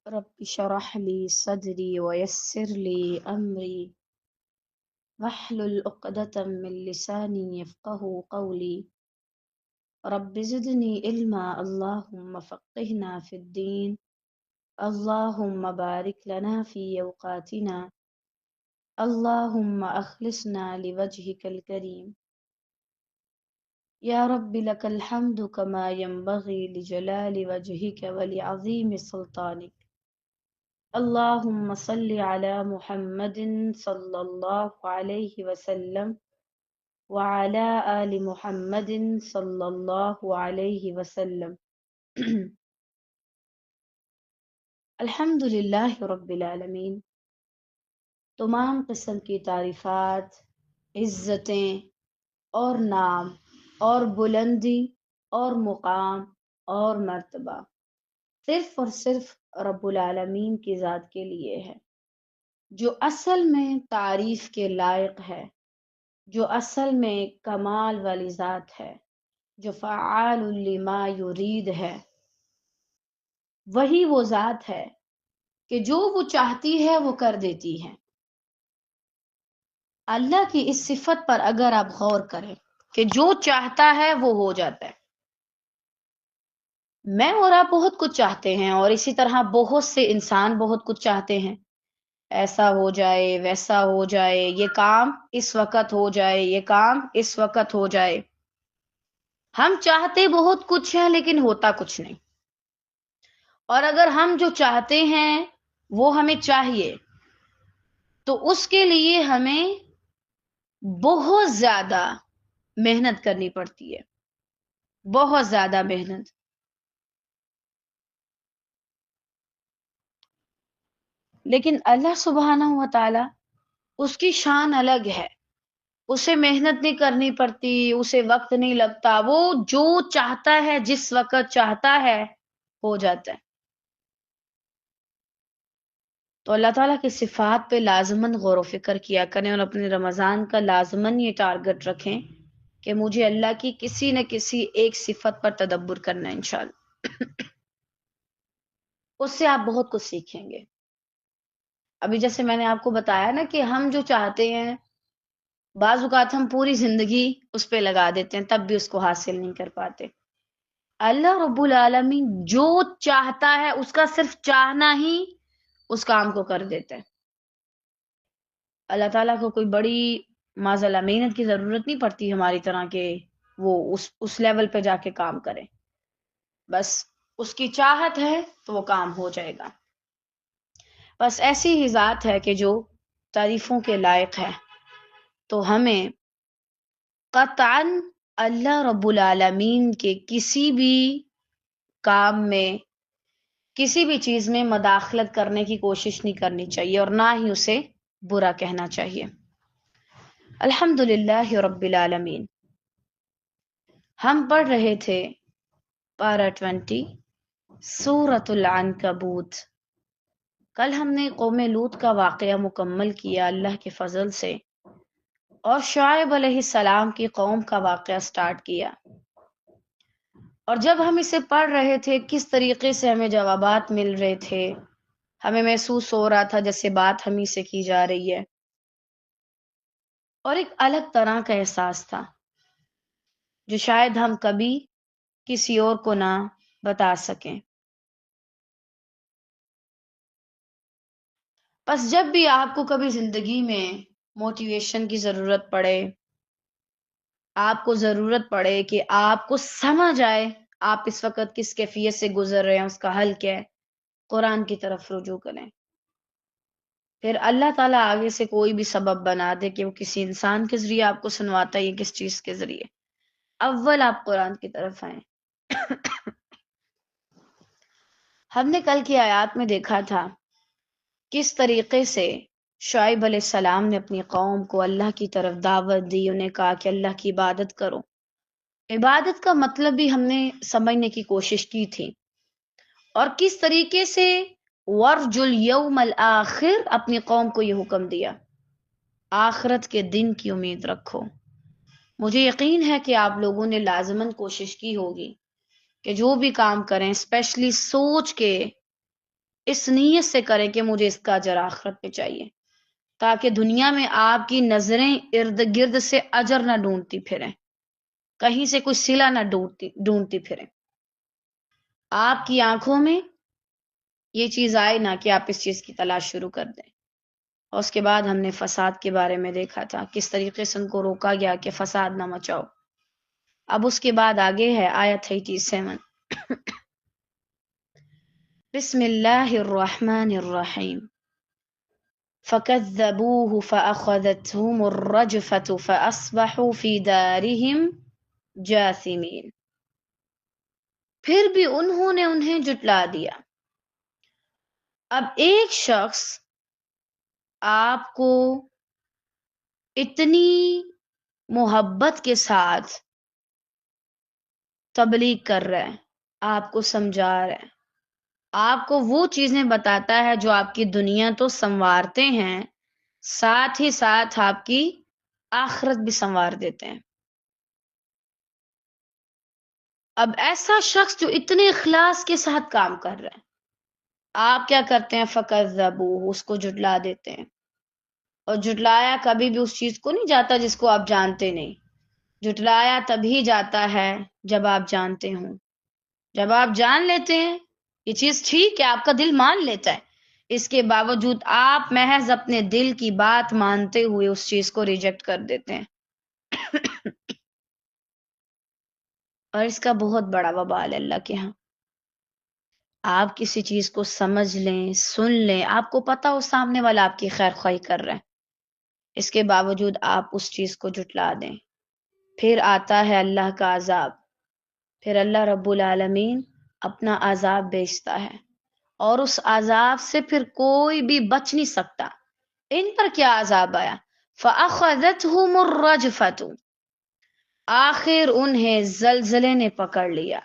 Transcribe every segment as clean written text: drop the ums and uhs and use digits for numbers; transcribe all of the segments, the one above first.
رب اشرح لي صدري ويسر لي أمري واحلل عقدة من لساني يفقه قولي. رب زدني علما، اللهم فقهنا في الدين، اللهم بارك لنا في أوقاتنا، اللهم أخلصنا لوجهك الكريم. يا رب لك الحمد كما ينبغي لجلال وجهك ولعظيم سلطانك. اللهم صل على محمد صلى الله عليه وسلم وعلى آل محمد صلى الله عليه وسلم. الحمد للہ رب العالمین. تمام قسم کی تعریفات، عزتیں اور نام اور بلندی اور مقام اور مرتبہ صرف اور صرف رب العالمین کی ذات کے لیے ہے، جو اصل میں تعریف کے لائق ہے، جو اصل میں کمال والی ذات ہے، جو فعال لما یرید ہے. وہی وہ ذات ہے کہ جو وہ چاہتی ہے وہ کر دیتی ہے. اللہ کی اس صفت پر اگر آپ غور کریں کہ جو چاہتا ہے وہ ہو جاتا ہے. میں اور آپ بہت کچھ چاہتے ہیں، اور اسی طرح بہت سے انسان بہت کچھ چاہتے ہیں. ایسا ہو جائے، ویسا ہو جائے، یہ کام اس وقت ہو جائے، یہ کام اس وقت ہو جائے. ہم چاہتے بہت کچھ ہیں لیکن ہوتا کچھ نہیں. اور اگر ہم جو چاہتے ہیں وہ ہمیں چاہیے تو اس کے لیے ہمیں بہت زیادہ محنت کرنی پڑتی ہے، بہت زیادہ محنت. لیکن اللہ سبحانہ و تعالی، اس کی شان الگ ہے. اسے محنت نہیں کرنی پڑتی، اسے وقت نہیں لگتا، وہ جو چاہتا ہے جس وقت چاہتا ہے ہو جاتا ہے. تو اللہ تعالیٰ کی صفات پہ لازماً غور و فکر کیا کریں، اور اپنے رمضان کا لازماً یہ ٹارگٹ رکھیں کہ مجھے اللہ کی کسی نہ کسی ایک صفت پر تدبر کرنا ہے انشاءاللہ. اس سے آپ بہت کچھ سیکھیں گے. ابھی جیسے میں نے آپ کو بتایا نا کہ ہم جو چاہتے ہیں بعض اوقات ہم پوری زندگی اس پہ لگا دیتے ہیں تب بھی اس کو حاصل نہیں کر پاتے. اللہ رب العالمین جو چاہتا ہے اس کا صرف چاہنا ہی اس کام کو کر دیتا ہے. اللہ تعالیٰ کو کوئی بڑی معذلہ محنت کی ضرورت نہیں پڑتی ہماری طرح کہ وہ اس لیول پہ جا کے کام کرے. بس اس کی چاہت ہے تو وہ کام ہو جائے گا. بس ایسی ہی ذات ہے کہ جو تعریفوں کے لائق ہے. تو ہمیں قطعاً اللہ رب العالمین کے کسی بھی کام میں، کسی بھی چیز میں مداخلت کرنے کی کوشش نہیں کرنی چاہیے، اور نہ ہی اسے برا کہنا چاہیے. الحمدللہ رب العالمین. ہم پڑھ رہے تھے پارہ 20 سورۃ العنکبوت. کل ہم نے قوم لوط کا واقعہ مکمل کیا اللہ کے فضل سے، اور شعیب علیہ السلام کی قوم کا واقعہ سٹارٹ کیا. اور جب ہم اسے پڑھ رہے تھے کس طریقے سے ہمیں جوابات مل رہے تھے، ہمیں محسوس ہو رہا تھا جیسے بات ہم ہی سے کی جا رہی ہے، اور ایک الگ طرح کا احساس تھا جو شاید ہم کبھی کسی اور کو نہ بتا سکیں. بس جب بھی آپ کو کبھی زندگی میں موٹیویشن کی ضرورت پڑے، آپ کو ضرورت پڑے کہ آپ کو سمجھ آئے آپ اس وقت کس کیفیت سے گزر رہے ہیں، اس کا حل کیا ہے، قرآن کی طرف رجوع کریں. پھر اللہ تعالیٰ آگے سے کوئی بھی سبب بنا دے کہ وہ کسی انسان کے ذریعے آپ کو سنواتا ہے یا کس چیز کے ذریعے، اول آپ قرآن کی طرف آئیں. ہم نے کل کی آیات میں دیکھا تھا کس طریقے سے شعیب علیہ السلام نے اپنی قوم کو اللہ کی طرف دعوت دی، انہیں کہا کہ اللہ کی عبادت کرو. عبادت کا مطلب بھی ہم نے سمجھنے کی کوشش کی تھی، اور کس طریقے سے ورج الیوم الآخر اپنی قوم کو یہ حکم دیا، آخرت کے دن کی امید رکھو. مجھے یقین ہے کہ آپ لوگوں نے لازماً کوشش کی ہوگی کہ جو بھی کام کریں اسپیشلی سوچ کے اس نیت سے کریں کہ مجھے اس کا اجر آخرت پہ چاہیے، تاکہ دنیا میں آپ کی نظریں ارد گرد سے اجر نہ ڈھونڈتی پھریں، کہیں سے کوئی صلہ نہ ڈھونڈتی پھریں، آپ کی آنکھوں میں یہ چیز آئے نہ کہ آپ اس چیز کی تلاش شروع کر دیں۔ اور اس کے بعد ہم نے فساد کے بارے میں دیکھا تھا، کس طریقے سے ان کو روکا گیا کہ فساد نہ مچاؤ۔ اب اس کے بعد آگے ہے آیت 87۔ بسم اللہ الرحمن الرحیم۔ فَكَذَّبُوهُ فَأَخَذَتْهُمُ الرَّجْفَةُ فَأَصْبَحُوا فِي دَارِهِمْ جَاثِمِينَ۔ پھر بھی انہوں نے انہیں جھٹلا دیا۔ اب ایک شخص آپ کو اتنی محبت کے ساتھ تبلیغ کر رہا ہے، آپ کو سمجھا رہا ہے، آپ کو وہ چیزیں بتاتا ہے جو آپ کی دنیا تو سنوارتے ہیں، ساتھ ہی ساتھ آپ کی آخرت بھی سنوار دیتے ہیں۔ اب ایسا شخص جو اتنے اخلاص کے ساتھ کام کر رہا ہے، آپ کیا کرتے ہیں؟ فَكَذَّبُوهُ، اس کو جھٹلا دیتے ہیں۔ اور جھٹلایا کبھی بھی اس چیز کو نہیں جاتا جس کو آپ جانتے نہیں، جھٹلایا تبھی جاتا ہے جب آپ جانتے ہوں۔ جب آپ جان لیتے ہیں یہ چیز ٹھیک ہے، آپ کا دل مان لیتا ہے، اس کے باوجود آپ محض اپنے دل کی بات مانتے ہوئے اس چیز کو ریجیکٹ کر دیتے ہیں۔ اور اس کا بہت بڑا وبال ہے اللہ کے ہاں۔ آپ کسی چیز کو سمجھ لیں، سن لیں، آپ کو پتا ہو سامنے والا آپ کی خیر خواہی کر رہا ہے، اس کے باوجود آپ اس چیز کو جھٹلا دیں، پھر آتا ہے اللہ کا عذاب، پھر اللہ رب العالمین اپنا عذاب بھیجتا ہے، اور اس عذاب سے پھر کوئی بھی بچ نہیں سکتا۔ ان پر کیا عذاب آیا؟ فَأَخَذَتْهُمُ الرَّجْفَةُ، آخر انہیں زلزلے نے پکڑ لیا،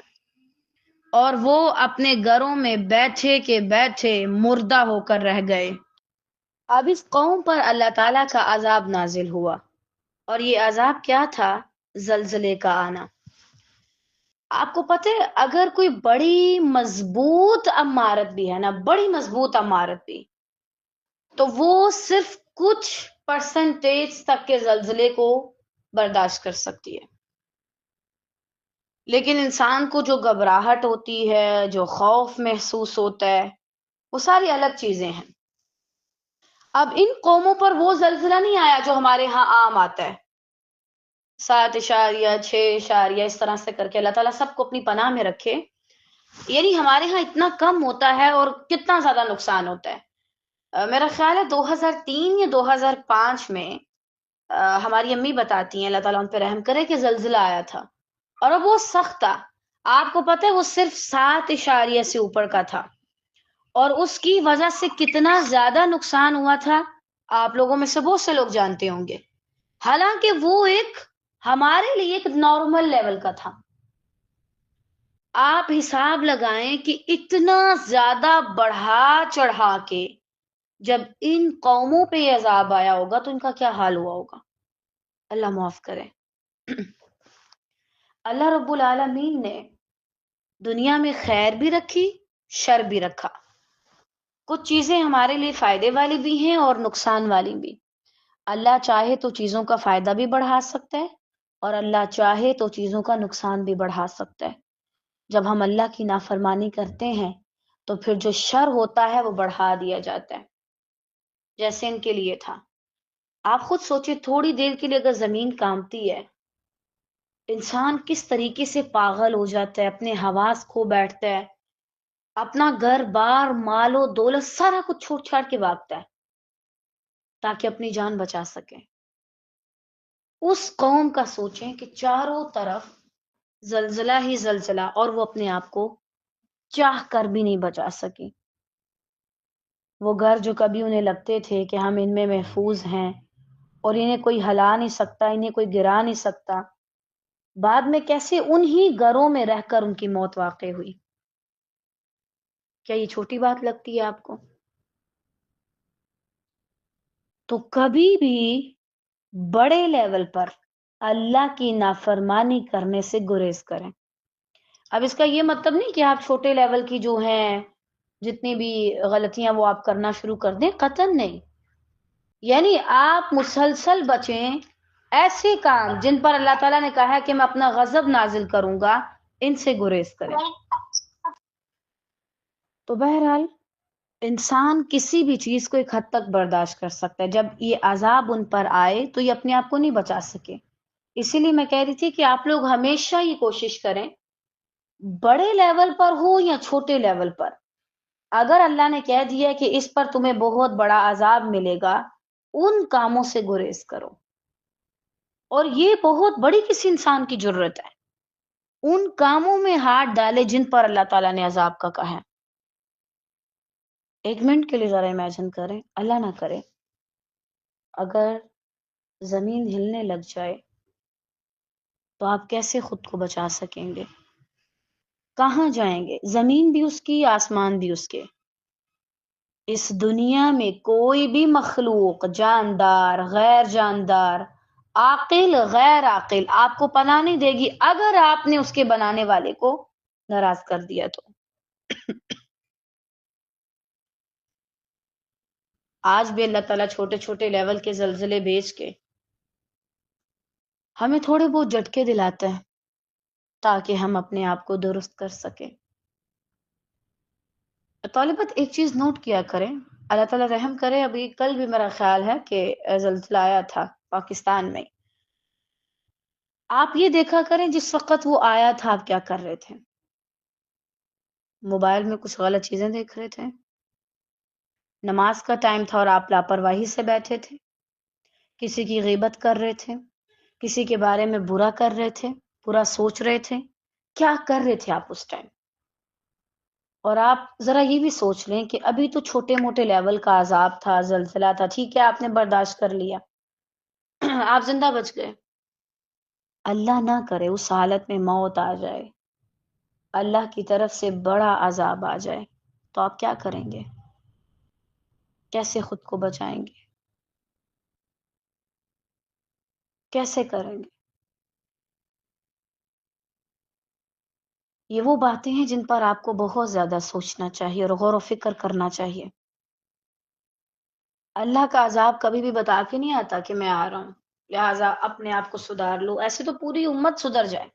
اور وہ اپنے گھروں میں بیٹھے کے بیٹھے مردہ ہو کر رہ گئے۔ اب اس قوم پر اللہ تعالیٰ کا عذاب نازل ہوا، اور یہ عذاب کیا تھا؟ زلزلے کا آنا۔ آپ کو پتہ ہے اگر کوئی بڑی مضبوط عمارت بھی ہے نا، بڑی مضبوط عمارت بھی، تو وہ صرف کچھ پرسنٹیج تک کے زلزلے کو برداشت کر سکتی ہے، لیکن انسان کو جو گھبراہٹ ہوتی ہے، جو خوف محسوس ہوتا ہے، وہ ساری الگ چیزیں ہیں۔ اب ان قوموں پر وہ زلزلہ نہیں آیا جو ہمارے ہاں عام آتا ہے، 7.6 اس طرح سے کر کے، اللہ تعالیٰ سب کو اپنی پناہ میں رکھے۔ یعنی ہمارے ہاں اتنا کم ہوتا ہے اور کتنا زیادہ نقصان ہوتا ہے۔ میرا خیال ہے 2003 یا 2005 میں ہماری امی بتاتی ہیں، اللہ تعالیٰ ان پہ رحم کرے، کہ زلزلہ آیا تھا، اور اب وہ سخت تھا۔ آپ کو پتہ ہے وہ صرف 7 سے اوپر کا تھا، اور اس کی وجہ سے کتنا زیادہ نقصان ہوا تھا آپ لوگوں میں سے بہت سے لوگ جانتے ہوں گے، حالانکہ وہ ایک ہمارے لیے ایک نارمل لیول کا تھا۔ آپ حساب لگائیں کہ اتنا زیادہ بڑھا چڑھا کے جب ان قوموں پہ یہ عذاب آیا ہوگا تو ان کا کیا حال ہوا ہوگا، اللہ معاف کرے۔ اللہ رب العالمین نے دنیا میں خیر بھی رکھی، شر بھی رکھا، کچھ چیزیں ہمارے لیے فائدے والی بھی ہیں اور نقصان والی بھی۔ اللہ چاہے تو چیزوں کا فائدہ بھی بڑھا سکتا ہے، اور اللہ چاہے تو چیزوں کا نقصان بھی بڑھا سکتا ہے۔ جب ہم اللہ کی نافرمانی کرتے ہیں تو پھر جو شر ہوتا ہے وہ بڑھا دیا جاتا ہے، جیسے ان کے لیے تھا۔ آپ خود سوچیں، تھوڑی دیر کے لیے اگر زمین کانپتی ہے، انسان کس طریقے سے پاگل ہو جاتا ہے، اپنے حواس کھو بیٹھتا ہے، اپنا گھر بار مال و دولت سارا کچھ چھوڑ چھاڑ کے بھاگتا ہے تاکہ اپنی جان بچا سکے۔ اس قوم کا سوچیں کہ چاروں طرف زلزلہ ہی زلزلہ، اور وہ اپنے آپ کو چاہ کر بھی نہیں بچا سکی۔ وہ گھر جو کبھی انہیں لگتے تھے کہ ہم ان میں محفوظ ہیں اور انہیں کوئی ہلا نہیں سکتا، انہیں کوئی گرا نہیں سکتا، بعد میں کیسے انہی گھروں میں رہ کر ان کی موت واقع ہوئی۔ کیا یہ چھوٹی بات لگتی ہے آپ کو؟ تو کبھی بھی بڑے لیول پر اللہ کی نافرمانی کرنے سے گریز کریں۔ اب اس کا یہ مطلب نہیں کہ آپ چھوٹے لیول کی جو ہیں جتنی بھی غلطیاں وہ آپ کرنا شروع کر دیں، قطعاً نہیں. یعنی آپ مسلسل بچیں ایسے کام جن پر اللہ تعالیٰ نے کہا ہے کہ میں اپنا غضب نازل کروں گا، ان سے گریز کریں. تو بہرحال انسان کسی بھی چیز کو ایک حد تک برداشت کر سکتا ہے. جب یہ عذاب ان پر آئے تو یہ اپنے آپ کو نہیں بچا سکے. اسی لیے میں کہہ رہی تھی کہ آپ لوگ ہمیشہ یہ کوشش کریں، بڑے لیول پر ہو یا چھوٹے لیول پر، اگر اللہ نے کہہ دیا کہ اس پر تمہیں بہت بڑا عذاب ملے گا، ان کاموں سے گریز کرو. اور یہ بہت بڑی کسی انسان کی جرت ہے، ان کاموں میں ہاتھ ڈالے جن پر اللہ تعالیٰ نے عذاب کا کہا ہے. ایک منٹ کے لیے ذرا امیجن کریں، اللہ نہ کرے اگر زمین ہلنے لگ جائے تو آپ کیسے خود کو بچا سکیں گے؟ کہاں جائیں گے؟ زمین بھی اس کی، آسمان بھی اس کے. اس دنیا میں کوئی بھی مخلوق، جاندار، غیر جاندار، عاقل، غیر عاقل، آپ کو پناہ نہیں دے گی اگر آپ نے اس کے بنانے والے کو ناراض کر دیا تو. آج بھی اللہ تعالیٰ چھوٹے چھوٹے لیول کے زلزلے بھیج کے ہمیں تھوڑے بہت جھٹکے دلاتے ہیں تاکہ ہم اپنے آپ کو درست کر سکیں. طالبات ایک چیز نوٹ کیا کریں، اللہ تعالیٰ رحم کرے، ابھی کل بھی میرا خیال ہے کہ زلزلہ آیا تھا پاکستان میں. آپ یہ دیکھا کریں جس وقت وہ آیا تھا آپ کیا کر رہے تھے؟ موبائل میں کچھ غلط چیزیں دیکھ رہے تھے؟ نماز کا ٹائم تھا اور آپ لاپرواہی سے بیٹھے تھے؟ کسی کی غیبت کر رہے تھے؟ کسی کے بارے میں برا کر رہے تھے؟ برا سوچ رہے تھے؟ کیا کر رہے تھے آپ اس ٹائم؟ اور آپ ذرا یہ بھی سوچ لیں کہ ابھی تو چھوٹے موٹے لیول کا عذاب تھا، زلزلہ تھا، ٹھیک ہے آپ نے برداشت کر لیا، آپ زندہ بچ گئے. اللہ نہ کرے اس حالت میں موت آ جائے، اللہ کی طرف سے بڑا عذاب آ جائے، تو آپ کیا کریں گے؟ کیسے خود کو بچائیں گے؟ کیسے کریں گے؟ یہ وہ باتیں ہیں جن پر آپ کو بہت زیادہ سوچنا چاہیے اور غور و فکر کرنا چاہیے. اللہ کا عذاب کبھی بھی بتا کے نہیں آتا کہ میں آ رہا ہوں لہٰذا اپنے آپ کو سدھار لو، ایسے تو پوری امت سدھر جائے.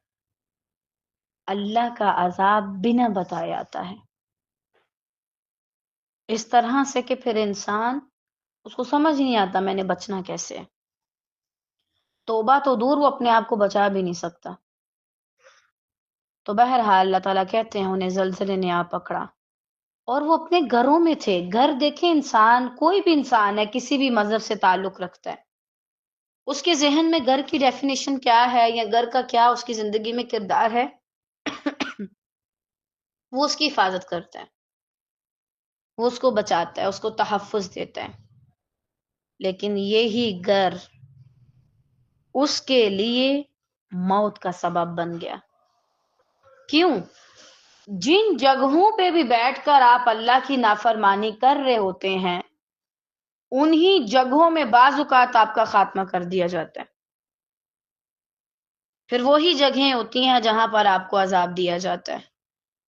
اللہ کا عذاب بنا بتائے آتا ہے، اس طرح سے کہ پھر انسان اس کو سمجھ نہیں آتا میں نے بچنا کیسے ہے. توبہ تو دور، وہ اپنے آپ کو بچا بھی نہیں سکتا. تو بہرحال اللہ تعالیٰ کہتے ہیں انہیں زلزلے نے آ پکڑا اور وہ اپنے گھروں میں تھے. گھر دیکھیں، انسان کوئی بھی انسان ہے کسی بھی مذہب سے تعلق رکھتا ہے، اس کے ذہن میں گھر کی ڈیفینیشن کیا ہے یا گھر کا کیا اس کی زندگی میں کردار ہے، وہ اس کی حفاظت کرتا ہے، وہ اس کو بچاتا ہے، اس کو تحفظ دیتا ہے. لیکن یہی گھر اس کے لیے موت کا سبب بن گیا. کیوں؟ جن جگہوں پہ بھی بیٹھ کر آپ اللہ کی نافرمانی کر رہے ہوتے ہیں انہی جگہوں میں بعض اوقات آپ کا خاتمہ کر دیا جاتا ہے. پھر وہی جگہیں ہوتی ہیں جہاں پر آپ کو عذاب دیا جاتا ہے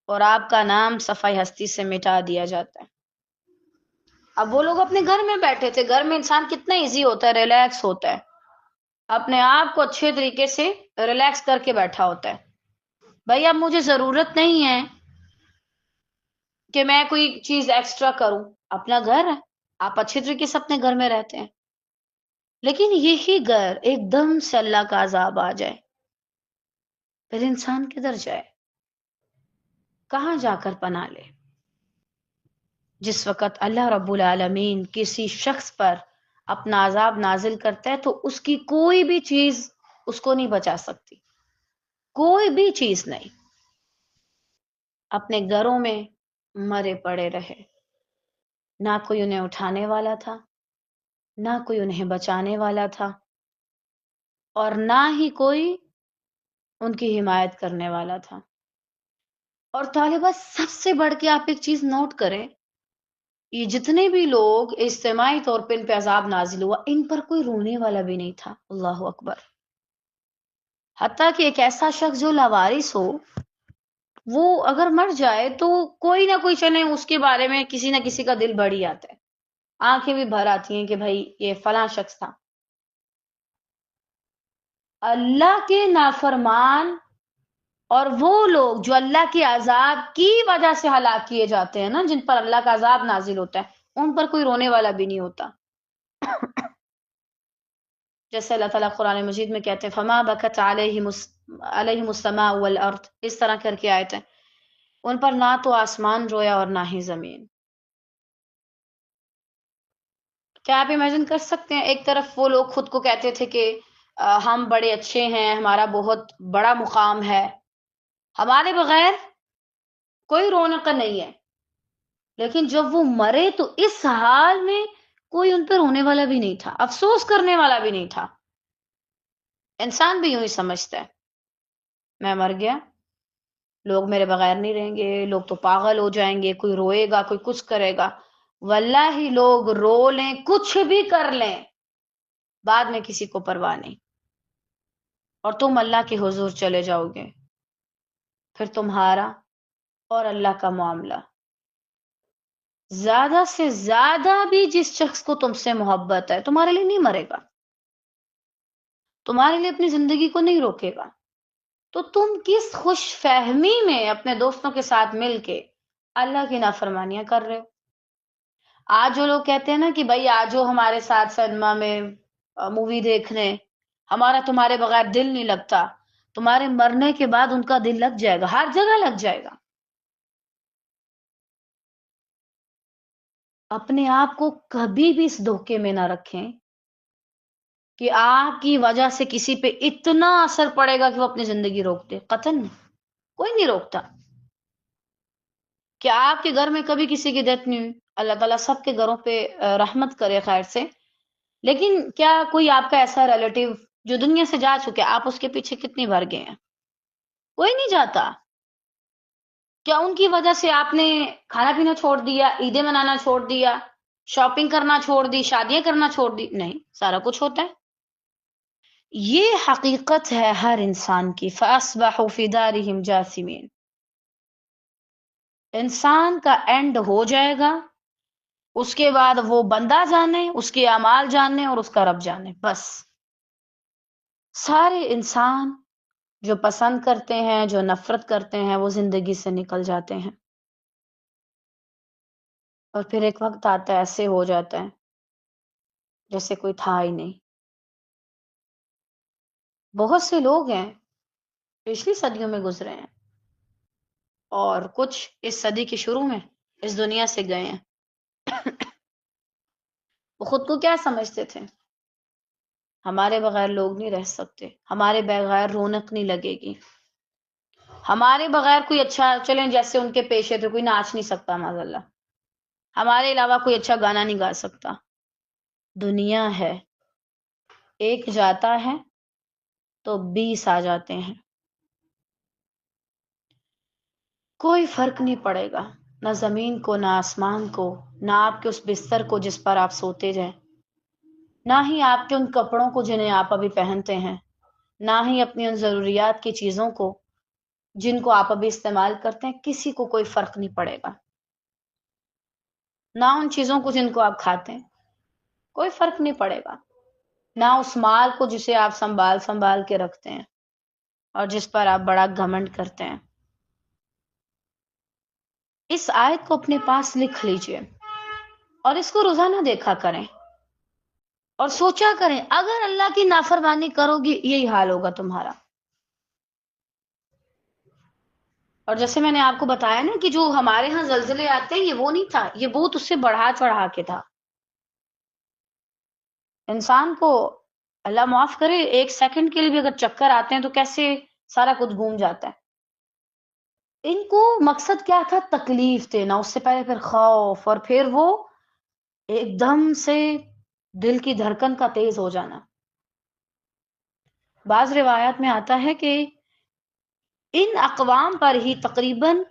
اور آپ کا نام صفحہ ہستی سے مٹا دیا جاتا ہے. اب وہ لوگ اپنے گھر میں بیٹھے تھے. گھر میں انسان کتنا ایزی ہوتا ہے، ریلیکس ہوتا ہے، اپنے آپ کو اچھے طریقے سے ریلیکس کر کے بیٹھا ہوتا ہے. بھائی اب مجھے ضرورت نہیں ہے کہ میں کوئی چیز ایکسٹرا کروں، اپنا گھر ہے، آپ اچھے طریقے سے اپنے گھر میں رہتے ہیں. لیکن یہی گھر ایک دم سے اللہ کا عذاب آ جائے، پھر انسان کدھر جائے؟ کہاں جا کر پناہ لے؟ جس وقت اللہ رب العالمین کسی شخص پر اپنا عذاب نازل کرتا ہے تو اس کی کوئی بھی چیز اس کو نہیں بچا سکتی، کوئی بھی چیز نہیں. اپنے گھروں میں مرے پڑے رہے، نہ کوئی انہیں اٹھانے والا تھا، نہ کوئی انہیں بچانے والا تھا، اور نہ ہی کوئی ان کی حمایت کرنے والا تھا. اور طالبہ سب سے بڑھ کے آپ ایک چیز نوٹ کریں، یہ جتنے بھی لوگ اجتماعی طور پہ ان پہ عذاب نازل ہوا، ان پر کوئی رونے والا بھی نہیں تھا. اللہ اکبر. حتیٰ کہ ایک ایسا شخص جو لاوارث ہو، وہ اگر مر جائے تو کوئی نہ کوئی چلے اس کے بارے میں کسی نہ کسی کا دل بڑھ ہی آتا ہے، آنکھیں بھی بھر آتی ہیں کہ بھائی یہ فلاں شخص تھا۔ اللہ کے نافرمان اور وہ لوگ جو اللہ کے عذاب کی وجہ سے ہلاک کیے جاتے ہیں نا، جن پر اللہ کا عذاب نازل ہوتا ہے، ان پر کوئی رونے والا بھی نہیں ہوتا۔ جیسے اللہ تعالیٰ قرآن مجید میں کہتے ہیں فما بکت علیہم السماء والارض، اس طرح کر کے آیت ہے، ان پر نہ تو آسمان رویا اور نہ ہی زمین۔ کیا آپ امیجن کر سکتے ہیں، ایک طرف وہ لوگ خود کو کہتے تھے کہ ہم بڑے اچھے ہیں، ہمارا بہت بڑا مقام ہے، ہمارے بغیر کوئی رونق نہیں ہے، لیکن جب وہ مرے تو اس حال میں کوئی ان پر رونے والا بھی نہیں تھا، افسوس کرنے والا بھی نہیں تھا۔ انسان بھی یوں ہی سمجھتا ہے میں مر گیا، لوگ میرے بغیر نہیں رہیں گے، لوگ تو پاگل ہو جائیں گے، کوئی روئے گا، کوئی کچھ کرے گا۔ واللہ لوگ رو لیں، کچھ بھی کر لیں، بعد میں کسی کو پرواہ نہیں، اور تم اللہ کے حضور چلے جاؤ گے، پھر تمہارا اور اللہ کا معاملہ۔ زیادہ سے زیادہ بھی جس شخص کو تم سے محبت ہے تمہارے لیے نہیں مرے گا، تمہارے لیے اپنی زندگی کو نہیں روکے گا، تو تم کس خوش فہمی میں اپنے دوستوں کے ساتھ مل کے اللہ کی نافرمانیاں کر رہے ہو؟ آج جو لوگ کہتے ہیں نا کہ بھائی آجو ہمارے ساتھ سینما میں مووی دیکھنے، ہمارا تمہارے بغیر دل نہیں لگتا، تمہارے مرنے کے بعد ان کا دل لگ جائے گا، ہر جگہ لگ جائے گا۔ اپنے آپ کو کبھی بھی اس دھوکے میں نہ رکھیں کہ آپ کی وجہ سے کسی پہ اتنا اثر پڑے گا کہ وہ اپنی زندگی روک دے، قطعاً نہیں، کوئی نہیں روکتا۔ کیا آپ کے گھر میں کبھی کسی کی ڈیتھ نہیں ہوئی؟ اللہ تعالیٰ سب کے گھروں پہ رحمت کرے خیر سے، لیکن کیا کوئی آپ کا ایسا ریلیٹیو جو دنیا سے جا چکے آپ اس کے پیچھے کتنی بار گئے ہیں؟ کوئی نہیں جاتا۔ کیا ان کی وجہ سے آپ نے کھانا پینا چھوڑ دیا، عیدیں منانا چھوڑ دیا، شاپنگ کرنا چھوڑ دی، شادیاں کرنا چھوڑ دی؟ نہیں، سارا کچھ ہوتا ہے۔ یہ حقیقت ہے ہر انسان کی۔ فَأَصْبَحُوا فِي دَارِهِمْ جَاثِمِينَ، انسان کا اینڈ ہو جائے گا، اس کے بعد وہ بندہ جانے، اس کے اعمال جانے اور اس کا رب جانے، بس۔ سارے انسان جو پسند کرتے ہیں، جو نفرت کرتے ہیں، وہ زندگی سے نکل جاتے ہیں، اور پھر ایک وقت آتا ہے ایسے ہو جاتا ہے جیسے کوئی تھا ہی نہیں۔ بہت سے لوگ ہیں پچھلی صدیوں میں گزرے ہیں، اور کچھ اس صدی کے شروع میں اس دنیا سے گئے ہیں۔ وہ خود کو کیا سمجھتے تھے؟ ہمارے بغیر لوگ نہیں رہ سکتے، ہمارے بغیر رونق نہیں لگے گی، ہمارے بغیر کوئی اچھا، چلیں جیسے ان کے پیشے تھے، کوئی ناچ نہیں سکتا معاذ اللہ، ہمارے علاوہ کوئی اچھا گانا نہیں گا سکتا۔ دنیا ہے، ایک جاتا ہے تو 20 آ جاتے ہیں، کوئی فرق نہیں پڑے گا، نہ زمین کو، نہ آسمان کو، نہ آپ کے اس بستر کو جس پر آپ سوتے جائیں، نہ ہی آپ کے ان کپڑوں کو جنہیں آپ ابھی پہنتے ہیں، نہ ہی اپنی ان ضروریات کی چیزوں کو جن کو آپ ابھی استعمال کرتے ہیں، کسی کو کوئی فرق نہیں پڑے گا، نہ ان چیزوں کو جن کو آپ کھاتے ہیں کوئی فرق نہیں پڑے گا، نہ اس مال کو جسے آپ سنبھال سنبھال کے رکھتے ہیں اور جس پر آپ بڑا گھمنڈ کرتے ہیں۔ اس آیت کو اپنے پاس لکھ لیجئے اور اس کو روزانہ دیکھا کریں اور سوچا کریں اگر اللہ کی نافرمانی کرو گی یہی حال ہوگا تمہارا۔ اور جیسے میں نے آپ کو بتایا نا کہ جو ہمارے ہاں زلزلے آتے ہیں یہ وہ نہیں تھا، یہ بہت اس سے بڑھا چڑھا کے تھا۔ انسان کو اللہ معاف کرے، ایک سیکنڈ کے لیے بھی اگر چکر آتے ہیں تو کیسے سارا کچھ گھوم جاتا ہے۔ ان کو مقصد کیا تھا؟ تکلیف دینا، اس سے پہلے پھر خوف، اور پھر وہ ایک دم سے دل کی دھڑکن کا تیز ہو جانا۔ بعض روایات میں آتا ہے کہ ان اقوام پر ہی تقریباً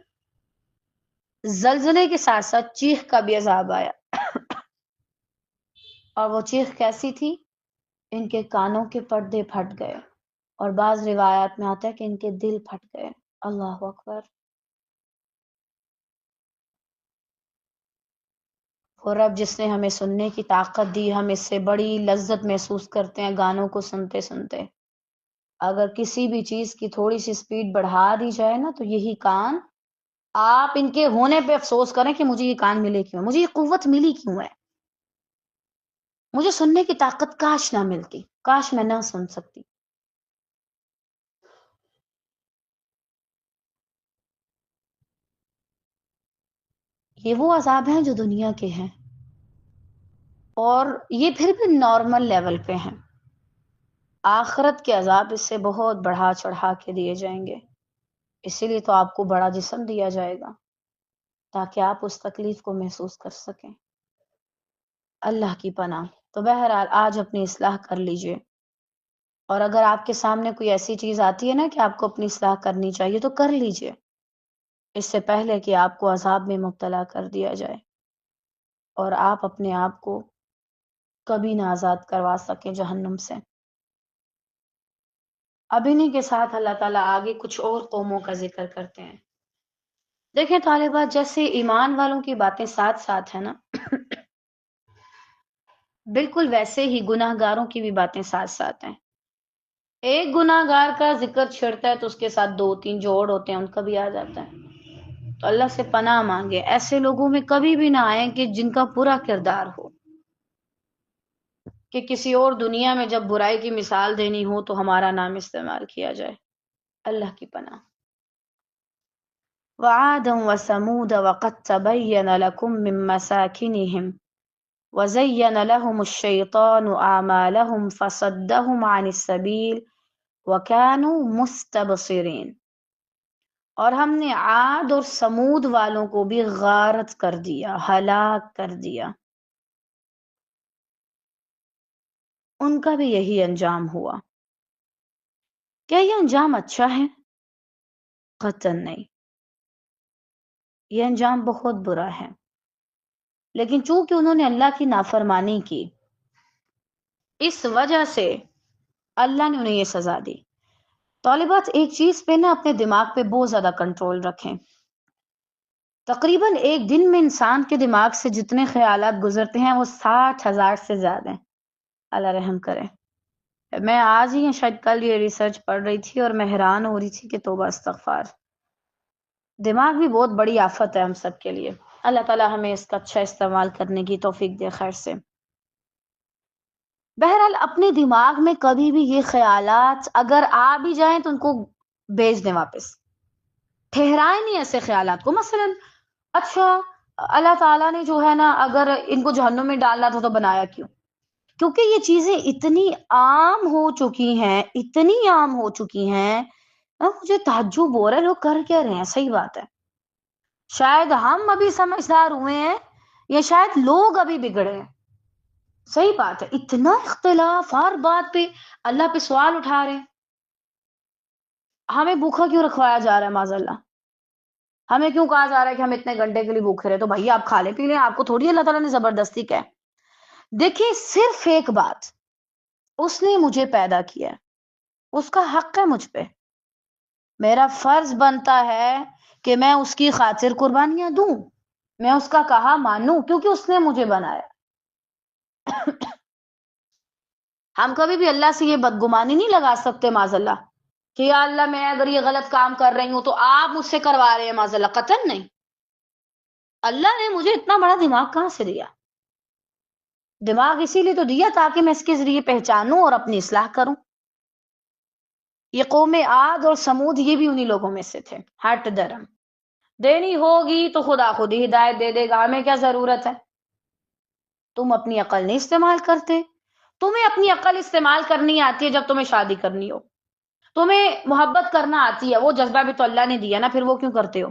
زلزلے کے ساتھ ساتھ چیخ کا بھی عذاب آیا، اور وہ چیخ کیسی تھی؟ ان کے کانوں کے پردے پھٹ گئے، اور بعض روایات میں آتا ہے کہ ان کے دل پھٹ گئے۔ اللہ اکبر۔ اور رب جس نے ہمیں سننے کی طاقت دی، ہم اس سے بڑی لذت محسوس کرتے ہیں گانوں کو سنتے سنتے. اگر کسی بھی چیز کی تھوڑی سی سپیڈ بڑھا دی جائے نا تو یہی کان، آپ ان کے ہونے پہ افسوس کریں کہ مجھے یہ کان ملے کیوں، مجھے یہ قوت ملی کیوں ہے، مجھے سننے کی طاقت کاش نہ ملتی، کاش میں نہ سن سکتی. یہ وہ عذاب ہیں جو دنیا کے ہیں، اور یہ پھر بھی نارمل لیول پہ ہیں. آخرت کے عذاب اس سے بہت بڑھا چڑھا کے دیے جائیں گے. اسی لیے تو آپ کو بڑا جسم دیا جائے گا تاکہ آپ اس تکلیف کو محسوس کر سکیں. اللہ کی پناہ. تو بہرحال آج اپنی اصلاح کر لیجئے، اور اگر آپ کے سامنے کوئی ایسی چیز آتی ہے نا کہ آپ کو اپنی اصلاح کرنی چاہیے تو کر لیجئے، اس سے پہلے کہ آپ کو عذاب میں مبتلا کر دیا جائے اور آپ اپنے آپ کو کبھی نہ آزاد کروا سکیں جہنم سے. اب انہی کے ساتھ اللہ تعالیٰ آگے کچھ اور قوموں کا ذکر کرتے ہیں. دیکھیں طالبات، جیسے ایمان والوں کی باتیں ساتھ ساتھ ہیں نا، بالکل ویسے ہی گناہ گاروں کی بھی باتیں ساتھ ساتھ ہیں. ایک گناہ گار کا ذکر چھڑتا ہے تو اس کے ساتھ دو تین جو اور ہوتے ہیں ان کا بھی آ جاتا ہے. تو اللہ سے پناہ مانگے ایسے لوگوں میں کبھی بھی نہ آئیں کہ جن کا برا کردار ہو، کہ کسی اور دنیا میں جب برائی کی مثال دینی ہو تو ہمارا نام استعمال کیا جائے. اللہ کی پناہ. وعادا وثمود وقد تبين لكم من مساكنهم وزين لهم الشيطان أعمالهم فصدهم عن السبيل وكانوا مستبصرين. اور ہم نے عاد اور سمود والوں کو بھی غارت کر دیا، ہلاک کر دیا. ان کا بھی یہی انجام ہوا. کیا یہ انجام اچھا ہے؟ قطعاً نہیں، یہ انجام بہت برا ہے. لیکن چونکہ انہوں نے اللہ کی نافرمانی کی، اس وجہ سے اللہ نے انہیں یہ سزا دی. طالبات ایک چیز پہ نا اپنے دماغ پہ بہت زیادہ کنٹرول رکھیں. تقریباً ایک دن میں انسان کے دماغ سے جتنے خیالات گزرتے ہیں وہ 60,000 سے زیادہ ہیں. اللہ رحم کرے. میں آج ہی شاید کل یہ ریسرچ پڑھ رہی تھی اور میں حیران ہو رہی تھی کہ توبہ استغفار. دماغ بھی بہت بڑی آفت ہے ہم سب کے لیے. اللہ تعالیٰ ہمیں اس کا اچھا استعمال کرنے کی توفیق دے خیر سے. بہرحال اپنے دماغ میں کبھی بھی یہ خیالات اگر آ بھی جائیں تو ان کو بھیج دیں واپس، ٹھہرائیں نہیں ایسے خیالات کو. مثلا اچھا اللہ تعالیٰ نے جو ہے نا اگر ان کو جہنم میں ڈالنا تھا تو بنایا کیوں؟ کیونکہ یہ چیزیں اتنی عام ہو چکی ہیں، اتنی عام ہو چکی ہیں، مجھے تعجب ہو رہا ہے لوگ کر کیا رہے ہیں. صحیح بات ہے، شاید ہم ابھی سمجھدار ہوئے ہیں یا شاید لوگ ابھی بگڑے ہیں. صحیح بات ہے، اتنا اختلاف ہر بات پہ اللہ پہ سوال اٹھا رہے ہیں. ہمیں بھوکا کیوں رکھوایا جا رہا ہے؟ معاذ اللہ ہمیں کیوں کہا جا رہا ہے کہ ہم اتنے گھنٹے کے لیے بھوکے رہے؟ تو بھائی آپ کھا لیں پی لیں، آپ کو تھوڑی اللہ تعالیٰ نے زبردستی کہا. دیکھیں صرف ایک بات، اس نے مجھے پیدا کیا ہے، اس کا حق ہے مجھ پہ، میرا فرض بنتا ہے کہ میں اس کی خاطر قربانیاں دوں، میں اس کا کہا مانوں کیونکہ اس نے مجھے بنایا. ہم کبھی بھی اللہ سے یہ بدگمانی نہیں لگا سکتے معاذ اللہ کہ یا اللہ میں اگر یہ غلط کام کر رہی ہوں تو آپ مجھ سے کروا رہے ہیں. معاذ اللہ قطعاً نہیں. اللہ نے مجھے اتنا بڑا دماغ کہاں سے دیا؟ دماغ اسی لیے تو دیا تاکہ میں اس کے ذریعے پہچانوں اور اپنی اصلاح کروں. یہ قوم عاد اور سمود یہ بھی انہی لوگوں میں سے تھے. ہٹ درم دینی ہوگی تو خدا خود ہی ہدایت دے دے گا، ہمیں کیا ضرورت ہے؟ تم اپنی عقل نہیں استعمال کرتے. تمہیں اپنی عقل استعمال کرنی آتی ہے جب تمہیں شادی کرنی ہو. تمہیں محبت کرنا آتی ہے، وہ جذبہ بھی تو اللہ نے دیا نا، پھر وہ کیوں کرتے ہو؟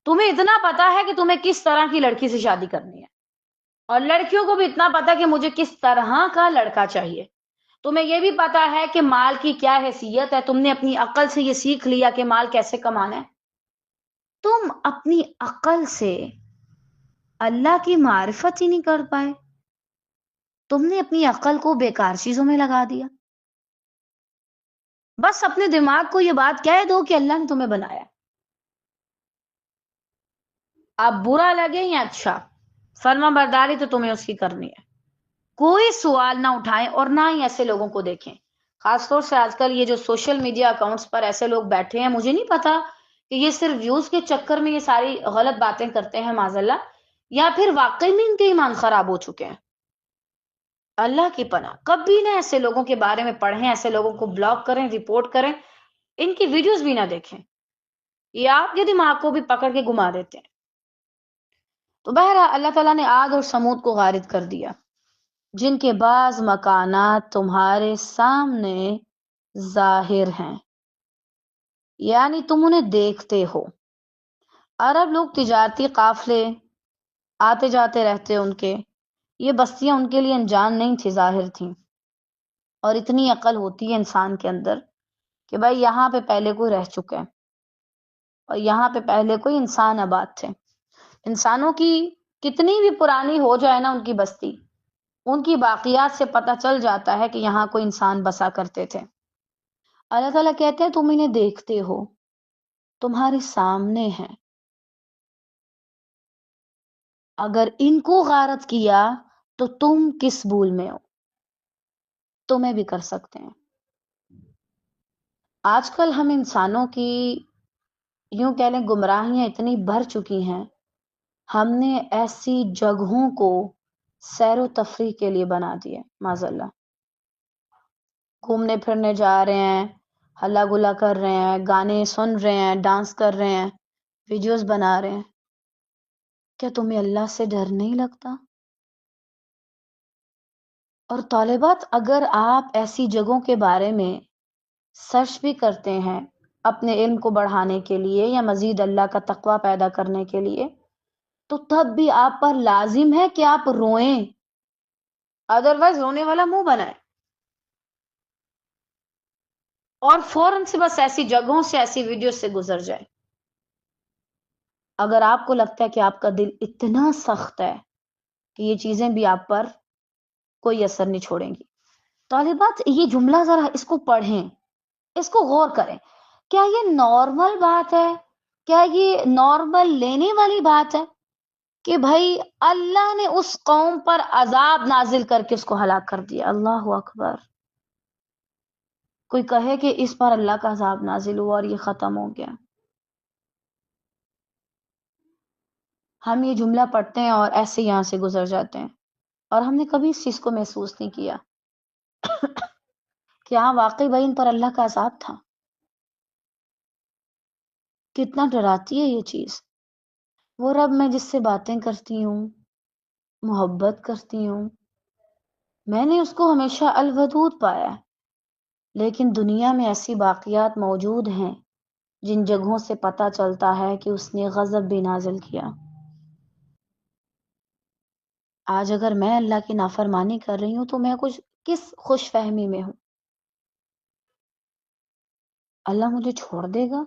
تمہیں اتنا پتا ہے کہ تمہیں کس طرح کی لڑکی سے شادی کرنی ہے، اور لڑکیوں کو بھی اتنا پتا کہ مجھے کس طرح کا لڑکا چاہیے. تمہیں یہ بھی پتا ہے کہ مال کی کیا حیثیت ہے، تم نے اپنی عقل سے یہ سیکھ لیا کہ مال کیسے کمانا ہے. تم اپنی عقل سے اللہ کی معرفت ہی نہیں کر پائے، تم نے اپنی عقل کو بیکار چیزوں میں لگا دیا. بس اپنے دماغ کو یہ بات کہہ دو کہ اللہ نے تمہیں بنایا. اب برا لگے یا اچھا، فرما برداری تو تمہیں اس کی کرنی ہے، کوئی سوال نہ اٹھائیں اور نہ ہی ایسے لوگوں کو دیکھیں. خاص طور سے آج کل یہ جو سوشل میڈیا اکاؤنٹس پر ایسے لوگ بیٹھے ہیں، مجھے نہیں پتا کہ یہ صرف ویوز کے چکر میں یہ ساری غلط باتیں کرتے ہیں معاذ اللہ، یا پھر واقعی میں ان کے ایمان خراب ہو چکے ہیں. اللہ کی پناہ، کبھی نہ ایسے لوگوں کے بارے میں پڑھیں، ایسے لوگوں کو بلاک کریں، رپورٹ کریں، ان کی ویڈیوز بھی نہ دیکھیں، یہ آپ کے دماغ کو بھی پکڑ کے گھما دیتے ہیں. تو بہرحال اللہ تعالیٰ نے عاد اور سمود کو غارق کر دیا، جن کے بعض مکانات تمہارے سامنے ظاہر ہیں، یعنی تم انہیں دیکھتے ہو. عرب لوگ تجارتی قافلے آتے جاتے رہتے ان کے، یہ بستیاں ان کے لیے انجان نہیں تھی، ظاہر تھیں. اور اتنی عقل ہوتی ہے انسان کے اندر کہ بھائی یہاں پہ پہلے کوئی رہ چکا ہے، اور یہاں پہ پہلے کوئی انسان آباد تھے. انسانوں کی کتنی بھی پرانی ہو جائے نا ان کی بستی، ان کی باقیات سے پتہ چل جاتا ہے کہ یہاں کوئی انسان بسا کرتے تھے. اللہ تعالیٰ کہتے ہیں تم انہیں دیکھتے ہو، تمہارے سامنے ہیں. اگر ان کو غارت کیا تو تم کس بھول میں ہو، تمہیں بھی کر سکتے ہیں. آج کل ہم انسانوں کی یوں کہہ لیں گمراہیاں اتنی بڑھ چکی ہیں، ہم نے ایسی جگہوں کو سیر و تفریح کے لیے بنا دیا معاذ اللہ. گھومنے پھرنے جا رہے ہیں، ہلا گلا کر رہے ہیں، گانے سن رہے ہیں، ڈانس کر رہے ہیں، ویڈیوز بنا رہے ہیں. کیا تمہیں اللہ سے ڈر نہیں لگتا؟ اور طالبات، اگر آپ ایسی جگہوں کے بارے میں سرچ بھی کرتے ہیں اپنے علم کو بڑھانے کے لیے یا مزید اللہ کا تقوی پیدا کرنے کے لیے، تو تب بھی آپ پر لازم ہے کہ آپ روئیں، ادروائز رونے والا منہ بنائیں، اور فوراً سے بس ایسی جگہوں سے، ایسی ویڈیو سے گزر جائے. اگر آپ کو لگتا ہے کہ آپ کا دل اتنا سخت ہے کہ یہ چیزیں بھی آپ پر کوئی اثر نہیں چھوڑیں گی. طالبات، یہ جملہ ذرا اس کو پڑھیں، اس کو غور کریں. کیا یہ نارمل بات ہے؟ کیا یہ نارمل لینے والی بات ہے کہ بھائی اللہ نے اس قوم پر عذاب نازل کر کے اس کو ہلاک کر دیا؟ اللہ اکبر. کوئی کہے کہ اس پر اللہ کا عذاب نازل ہوا اور یہ ختم ہو گیا. ہم یہ جملہ پڑھتے ہیں اور ایسے یہاں سے گزر جاتے ہیں، اور ہم نے کبھی اس چیز کو محسوس نہیں کیا کہ ہاں واقعی بھائی ان پر اللہ کا عذاب تھا. کتنا ڈراتی ہے یہ چیز. وہ رب میں جس سے باتیں کرتی ہوں، محبت کرتی ہوں، میں نے اس کو ہمیشہ الودود پایا ہے، لیکن دنیا میں ایسی باقیات موجود ہیں جن جگہوں سے پتہ چلتا ہے کہ اس نے غضب بھی نازل کیا. آج اگر میں اللہ کی نافرمانی کر رہی ہوں تو میں کس خوش فہمی میں ہوں؟ اللہ مجھے چھوڑ دے گا؟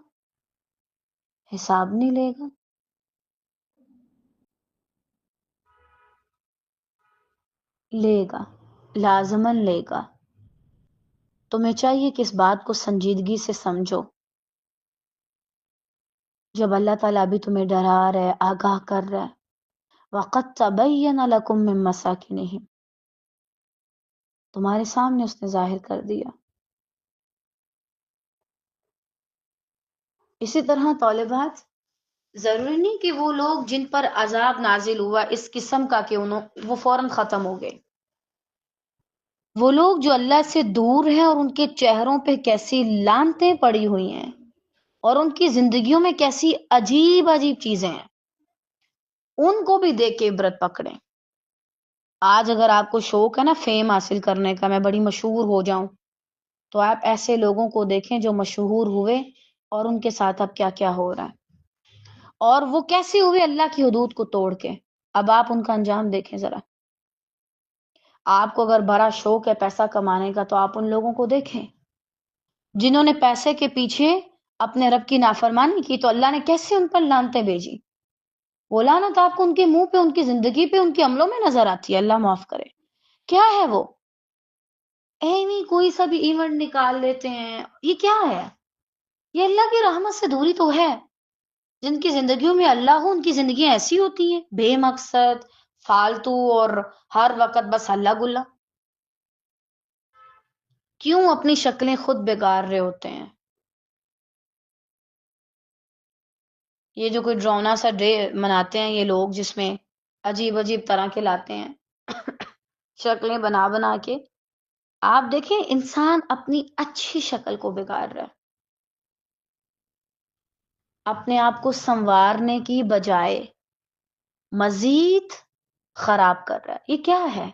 حساب نہیں لے گا؟ لے گا، لازماً لے گا. تمہیں چاہیے کہ اس بات کو سنجیدگی سے سمجھو. جب اللہ تعالیٰ بھی تمہیں ڈرا رہا ہے، آگاہ کر رہا ہے، وَقَدْ تَبَيَّنَ لَكُم مِّن مَّسَاكِنِهِمْ، تمہارے سامنے اس نے ظاہر کر دیا. اسی طرح طالبات، ضروری نہیں کہ وہ لوگ جن پر عذاب نازل ہوا اس قسم کا کہ وہ فوراً ختم ہو گئے. وہ لوگ جو اللہ سے دور ہیں اور ان کے چہروں پہ کیسی لعنتیں پڑی ہوئی ہیں اور ان کی زندگیوں میں کیسی عجیب عجیب چیزیں ہیں، ان کو بھی دیکھ کے عبرت پکڑیں. آج اگر آپ کو شوق ہے نا فیم حاصل کرنے کا، میں بڑی مشہور ہو جاؤں، تو آپ ایسے لوگوں کو دیکھیں جو مشہور ہوئے اور ان کے ساتھ اب کیا کیا ہو رہا ہے، اور وہ کیسے ہوئے اللہ کی حدود کو توڑ کے. اب آپ ان کا انجام دیکھیں ذرا. آپ کو اگر بڑا شوق ہے پیسہ کمانے کا، تو آپ ان لوگوں کو دیکھیں جنہوں نے پیسے کے پیچھے اپنے رب کی نافرمانی کی، تو اللہ نے کیسے ان پر لعنتیں بھیجی. وہ لعنت آپ کو ان کے منہ پہ، ان کی زندگی پہ، ان کے عملوں میں نظر آتی ہے. اللہ معاف کرے. کیا ہے وہ؟ ایویں کوئی سا بھی ایونٹ نکال لیتے ہیں. یہ کیا ہے؟ یہ اللہ کی رحمت سے دوری تو ہے. جن کی زندگیوں میں اللہ ہو ان کی زندگیاں ایسی ہوتی ہیں، بے مقصد فالتو اور ہر وقت بس ہلا گلا؟ کیوں اپنی شکلیں خود بگاڑ رہے ہوتے ہیں؟ یہ جو کوئی ڈرونا سا ڈے مناتے ہیں یہ لوگ، جس میں عجیب عجیب طرح کے لاتے ہیں شکلیں بنا بنا کے، آپ دیکھیں انسان اپنی اچھی شکل کو بگاڑ رہا ہے، اپنے آپ کو سنوارنے کی بجائے مزید خراب کر رہا ہے۔ یہ کیا ہے؟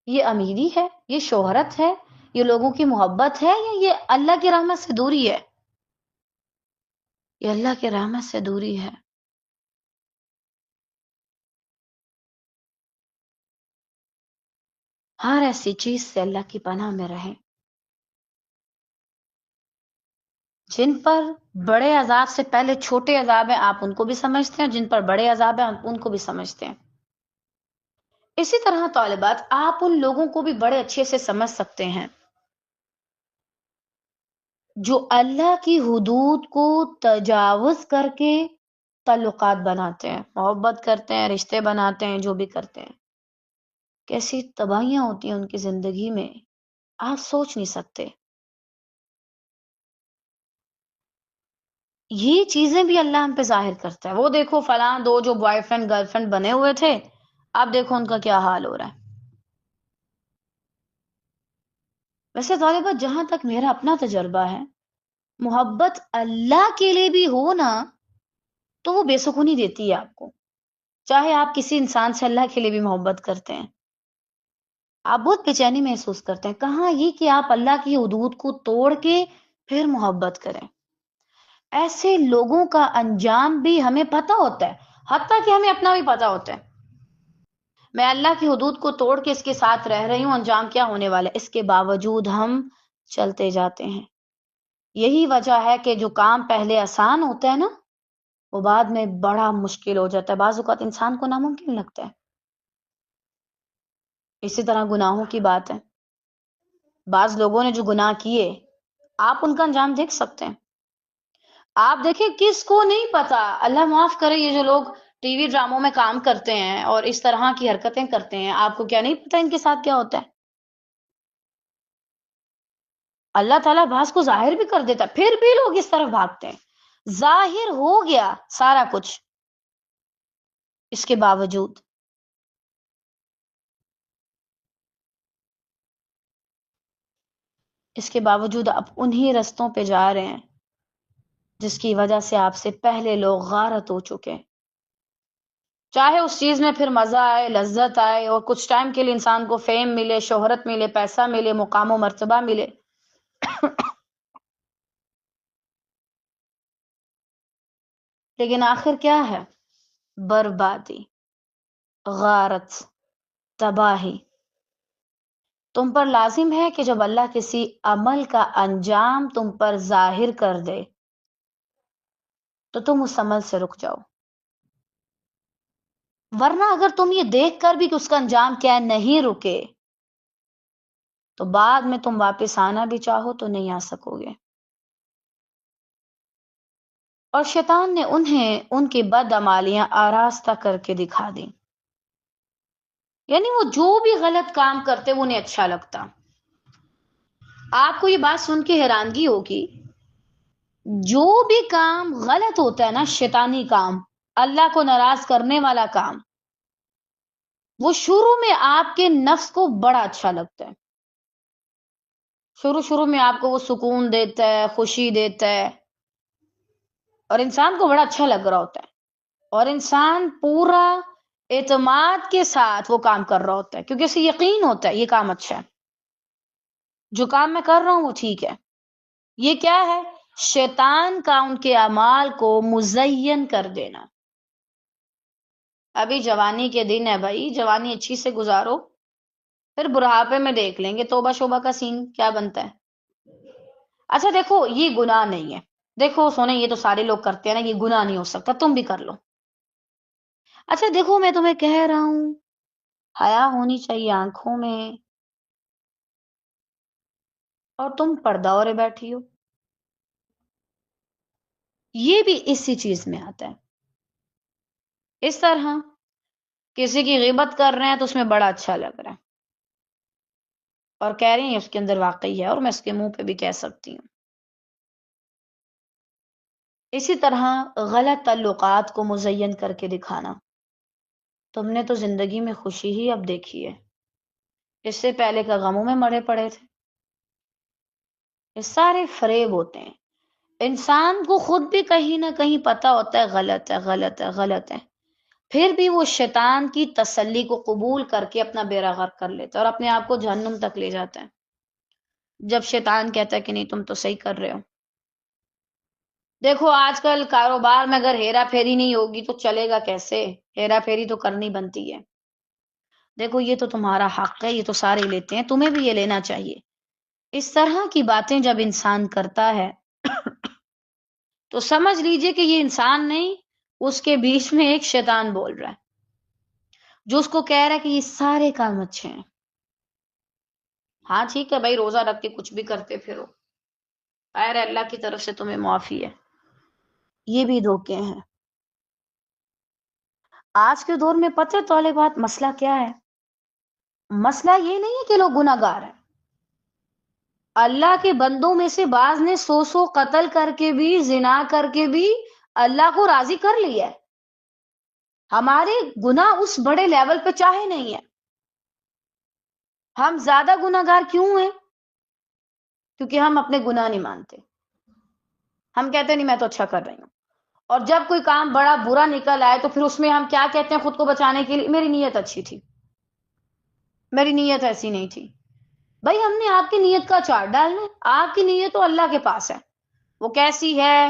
یہ امیری ہے؟ یہ شہرت ہے؟ یہ لوگوں کی محبت ہے؟ یا یہ اللہ کی رحمت سے دوری ہے؟ یہ اللہ کی رحمت سے دوری ہے۔ ہر ایسی چیز سے اللہ کی پناہ میں رہیں جن پر بڑے عذاب سے پہلے چھوٹے عذاب ہیں، آپ ان کو بھی سمجھتے ہیں، جن پر بڑے عذاب ہیں آپ ان کو بھی سمجھتے ہیں۔ اسی طرح طالبات، آپ ان لوگوں کو بھی بڑے اچھے سے سمجھ سکتے ہیں جو اللہ کی حدود کو تجاوز کر کے تعلقات بناتے ہیں، محبت کرتے ہیں، رشتے بناتے ہیں، جو بھی کرتے ہیں، کیسی تباہیاں ہوتی ہیں ان کی زندگی میں، آپ سوچ نہیں سکتے۔ یہ چیزیں بھی اللہ ہم پہ ظاہر کرتا ہے۔ وہ دیکھو فلاں دو جو بوائے فرینڈ گرل فرینڈ بنے ہوئے تھے، اب دیکھو ان کا کیا حال ہو رہا ہے۔ ویسے طالبہ، جہاں تک میرا اپنا تجربہ ہے، محبت اللہ کے لیے بھی ہو نا تو وہ بے سکونی دیتی ہے آپ کو، چاہے آپ کسی انسان سے اللہ کے لیے بھی محبت کرتے ہیں، آپ بہت بے چینی محسوس کرتے ہیں۔ کہاں یہ کہ آپ اللہ کی حدود کو توڑ کے پھر محبت کریں؟ ایسے لوگوں کا انجام بھی ہمیں پتہ ہوتا ہے، حتیٰ کہ ہمیں اپنا بھی پتہ ہوتا ہے۔ میں اللہ کی حدود کو توڑ کے اس کے ساتھ رہ رہی ہوں، انجام کیا ہونے والا ہے، اس کے باوجود ہم چلتے جاتے ہیں۔ یہی وجہ ہے کہ جو کام پہلے آسان ہوتا ہے نا، وہ بعد میں بڑا مشکل ہو جاتا ہے، بعض اوقات انسان کو ناممکن لگتا ہے۔ اسی طرح گناہوں کی بات ہے، بعض لوگوں نے جو گناہ کیے، آپ ان کا انجام دیکھ سکتے ہیں۔ آپ دیکھیں کس کو نہیں پتا، اللہ معاف کرے، یہ جو لوگ ٹی وی ڈراموں میں کام کرتے ہیں اور اس طرح کی حرکتیں کرتے ہیں، آپ کو کیا نہیں پتا ان کے ساتھ کیا ہوتا ہے؟ اللہ تعالیٰ بعض کو ظاہر بھی کر دیتا ہے، پھر بھی لوگ اس طرف بھاگتے ہیں۔ ظاہر ہو گیا سارا کچھ، اس کے باوجود آپ انہی رستوں پہ جا رہے ہیں جس کی وجہ سے آپ سے پہلے لوگ غارت ہو چکے ہیں۔ چاہے اس چیز میں پھر مزہ آئے، لذت آئے، اور کچھ ٹائم کے لیے انسان کو فیم ملے، شہرت ملے، پیسہ ملے، مقام و مرتبہ ملے، لیکن آخر کیا ہے؟ بربادی، غارت، تباہی۔ تم پر لازم ہے کہ جب اللہ کسی عمل کا انجام تم پر ظاہر کر دے تو تم اس عمل سے رک جاؤ، ورنہ اگر تم یہ دیکھ کر بھی کہ اس کا انجام کیا ہے نہیں رکے تو بعد میں تم واپس آنا بھی چاہو تو نہیں آ سکو گے۔ اور شیطان نے انہیں ان کی بدعمالیاں آراستہ کر کے دکھا دیں، یعنی وہ جو بھی غلط کام کرتے وہ انہیں اچھا لگتا۔ آپ کو یہ بات سن کے حیرانگی ہوگی، جو بھی کام غلط ہوتا ہے نا، شیطانی کام، اللہ کو ناراض کرنے والا کام، وہ شروع میں آپ کے نفس کو بڑا اچھا لگتا ہے، شروع میں آپ کو وہ سکون دیتا ہے، خوشی دیتا ہے، اور انسان کو بڑا اچھا لگ رہا ہوتا ہے، اور انسان پورا اعتماد کے ساتھ وہ کام کر رہا ہوتا ہے، کیونکہ اسے یقین ہوتا ہے یہ کام اچھا ہے، جو کام میں کر رہا ہوں وہ ٹھیک ہے۔ یہ کیا ہے؟ شیطان کا ان کے اعمال کو مزین کر دینا۔ ابھی جوانی کے دن ہے بھائی، جوانی اچھی سے گزارو، پھر بڑھاپے میں دیکھ لیں گے توبہ شوبہ کا سین کیا بنتا ہے۔ اچھا دیکھو، یہ گناہ نہیں ہے، دیکھو سونے، یہ تو سارے لوگ کرتے ہیں نا، یہ گناہ نہیں ہو سکتا، تم بھی کر لو۔ اچھا دیکھو، میں تمہیں کہہ رہا ہوں، حیا ہونی چاہیے آنکھوں میں، اور تم پردہ اوڑے بیٹھی ہو، یہ بھی اسی چیز میں آتا ہے۔ اس طرح کسی کی غیبت کر رہے ہیں تو اس میں بڑا اچھا لگ رہا ہے اور کہہ رہی ہیں اس کے اندر واقعی ہے، اور میں اس کے منہ پہ بھی کہہ سکتی ہوں۔ اسی طرح غلط تعلقات کو مزین کر کے دکھانا۔ تم نے تو زندگی میں خوشی ہی اب دیکھی ہے، اس سے پہلے کا غموں میں مڑے پڑے تھے۔ یہ سارے فریب ہوتے ہیں۔ انسان کو خود بھی کہیں نہ کہیں پتا ہوتا ہے غلط ہے، غلط ہے، غلط ہے، پھر بھی وہ شیطان کی تسلی کو قبول کر کے اپنا بیڑا غرق کر لیتا ہے اور اپنے آپ کو جہنم تک لے جاتا ہے، جب شیطان کہتا ہے کہ نہیں تم تو صحیح کر رہے ہو۔ دیکھو آج کل کاروبار میں اگر ہیرا پھیری نہیں ہوگی تو چلے گا کیسے؟ ہیرا پھیری تو کرنی بنتی ہے۔ دیکھو یہ تو تمہارا حق ہے، یہ تو سارے لیتے ہیں، تمہیں بھی یہ لینا چاہیے۔ اس طرح کی باتیں جب انسان کرتا ہے تو سمجھ لیجئے کہ یہ انسان نہیں، اس کے بیچ میں ایک شیطان بول رہا ہے جو اس کو کہہ رہا ہے کہ یہ سارے کام اچھے ہیں۔ ہاں ٹھیک ہے بھائی، روزہ رکھ کے کچھ بھی کرتے پھرو، خیر اللہ کی طرف سے تمہیں معافی ہے۔ یہ بھی دھوکے ہیں۔ آج کے دور میں پتہ ہے طالبات مسئلہ کیا ہے؟ مسئلہ یہ نہیں ہے کہ لوگ گناہ گار ہیں۔ اللہ کے بندوں میں سے بعض نے سو قتل کر کے بھی، زنا کر کے بھی اللہ کو راضی کر لیا ہے۔ ہمارے گناہ اس بڑے لیول پہ چاہے نہیں ہے۔ ہم زیادہ گناہ گار کیوں ہیں؟ کیونکہ ہم اپنے گناہ نہیں مانتے۔ ہم کہتے نہیں میں تو اچھا کر رہی ہوں، اور جب کوئی کام بڑا برا نکل آئے تو پھر اس میں ہم کیا کہتے ہیں خود کو بچانے کے لیے؟ میری نیت اچھی تھی، میری نیت ایسی نہیں تھی۔ بھائی ہم نے آپ کی نیت کا چارٹ ڈالنا ہے، آپ کی نیت تو اللہ کے پاس ہے، وہ کیسی ہے،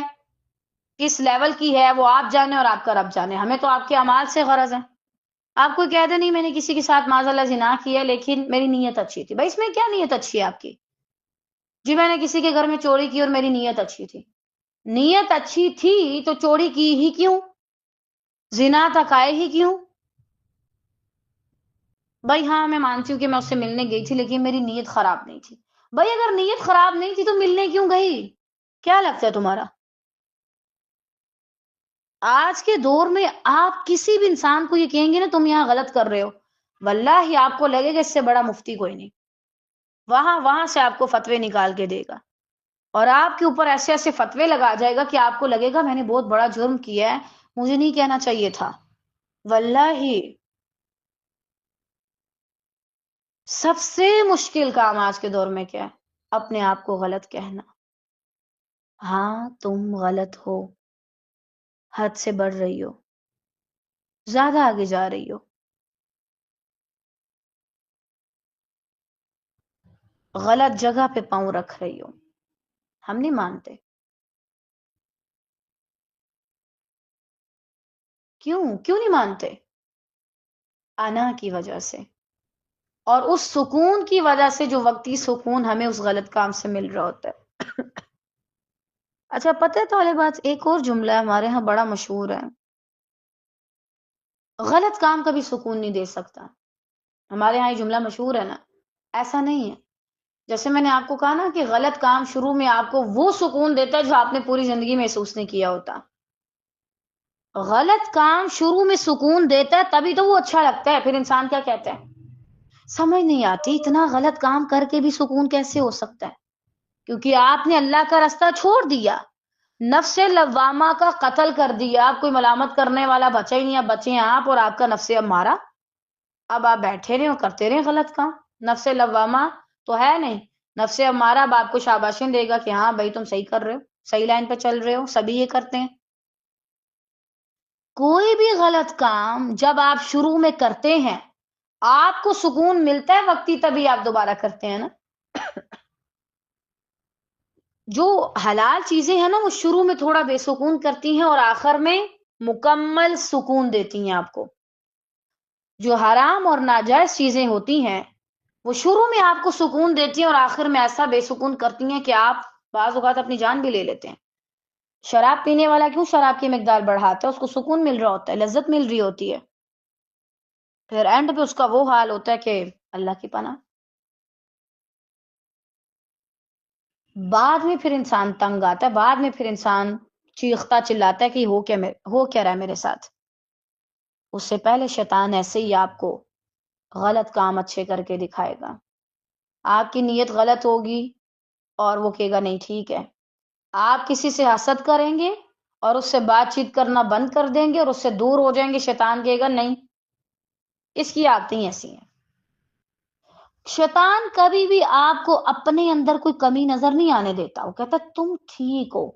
کس لیول کی ہے، وہ آپ جانے اور آپ کا رب جانے۔ ہمیں تو آپ کے اعمال سے غرض ہے۔ آپ کوئی کہہ دے نہیں میں نے کسی کے ساتھ معاذ اللہ زنا کیا لیکن میری نیت اچھی تھی، بھائی اس میں کیا نیت اچھی ہے آپ کی؟ جی میں نے کسی کے گھر میں چوری کی اور میری نیت اچھی تھی۔ نیت اچھی تھی تو چوری کی ہی کیوں؟ زنا تک آئے ہی کیوں؟ بھائی ہاں میں مانتی ہوں کہ میں اس سے ملنے گئی تھی لیکن میری نیت خراب نہیں تھی۔ بھائی اگر نیت خراب نہیں تھی تو ملنے کیوں گئی؟ کیا لگتا ہے تمہارا؟ آج کے دور میں آپ کسی بھی انسان کو یہ کہیں گے نا تم یہاں غلط کر رہے ہو، واللہ آپ کو لگے گا اس سے بڑا مفتی کوئی نہیں، وہاں سے آپ کو فتوے نکال کے دے گا اور آپ کے اوپر ایسے ایسے فتوے لگا جائے گا کہ آپ کو لگے گا میں نے بہت بڑا جرم کیا ہے، مجھے نہیں کہنا چاہیے تھا۔ واللہ سب سے مشکل کام آج کے دور میں کیا ہے؟ اپنے آپ کو غلط کہنا۔ ہاں تم غلط ہو، حد سے بڑھ رہی ہو، زیادہ آگے جا رہی ہو، غلط جگہ پہ پاؤں رکھ رہی ہو۔ ہم نہیں مانتے۔ کیوں نہیں مانتے؟ انا کی وجہ سے، اور اس سکون کی وجہ سے جو وقتی سکون ہمیں اس غلط کام سے مل رہا ہوتا ہے۔ اچھا پتہ ہے طالبات ایک اور جملہ ہے ہمارے ہاں بڑا مشہور ہے، غلط کام کبھی سکون نہیں دے سکتا۔ ہمارے ہاں یہ جملہ مشہور ہے نا، ایسا نہیں ہے۔ جیسے میں نے آپ کو کہا نا کہ غلط کام شروع میں آپ کو وہ سکون دیتا ہے جو آپ نے پوری زندگی محسوس نہیں کیا ہوتا۔ غلط کام شروع میں سکون دیتا ہے تبھی تو وہ اچھا لگتا ہے، پھر انسان کیا کہتا ہے؟ سمجھ نہیں آتی اتنا غلط کام کر کے بھی سکون کیسے ہو سکتا ہے؟ کیونکہ آپ نے اللہ کا راستہ چھوڑ دیا، نفس لوامہ کا قتل کر دیا، آپ کوئی ملامت کرنے والا بچا ہی نہیں، اب بچے ہیں آپ اور آپ کا نفس اب مارا، اب آپ بیٹھے رہے اور کرتے رہے غلط کام۔ نفس لوامہ تو ہے نہیں، نفس ہمارا اب آپ کو شاباشیں دے گا کہ ہاں بھائی تم صحیح کر رہے ہو، صحیح لائن پہ چل رہے ہو، سبھی یہ کرتے ہیں۔ کوئی بھی غلط کام جب آپ شروع میں کرتے ہیں آپ کو سکون ملتا ہے وقتی، تبھی آپ دوبارہ کرتے ہیں نا۔ جو حلال چیزیں ہیں نا وہ شروع میں تھوڑا بے سکون کرتی ہیں اور آخر میں مکمل سکون دیتی ہیں آپ کو۔ جو حرام اور ناجائز چیزیں ہوتی ہیں وہ شروع میں آپ کو سکون دیتی ہیں اور آخر میں ایسا بے سکون کرتی ہیں کہ آپ بعض اوقات اپنی جان بھی لے لیتے ہیں۔ شراب پینے والا کیوں شراب کی مقدار بڑھاتا ہے؟ اس کو سکون مل رہا ہوتا ہے، لذت مل رہی ہوتی ہے، پھر اینڈ پہ اس کا وہ حال ہوتا ہے کہ اللہ کی پناہ۔ بعد میں پھر انسان تنگ آتا ہے، بعد میں پھر انسان چیختا چلاتا ہے کہ ہو کیا رہا ہے میرے ساتھ۔ اس سے پہلے شیطان ایسے ہی آپ کو غلط کام اچھے کر کے دکھائے گا. آپ کی نیت غلط ہوگی اور وہ کہے گا نہیں ٹھیک ہے. آپ کسی سے حسد کریں گے اور اس سے بات چیت کرنا بند کر دیں گے اور اس سے دور ہو جائیں گے. شیطان کہے گا نہیں، اس کی عادتیں ایسی ہیں. شیطان کبھی بھی آپ کو اپنے اندر کوئی کمی نظر نہیں آنے دیتا. وہ کہتا تم ٹھیک ہو.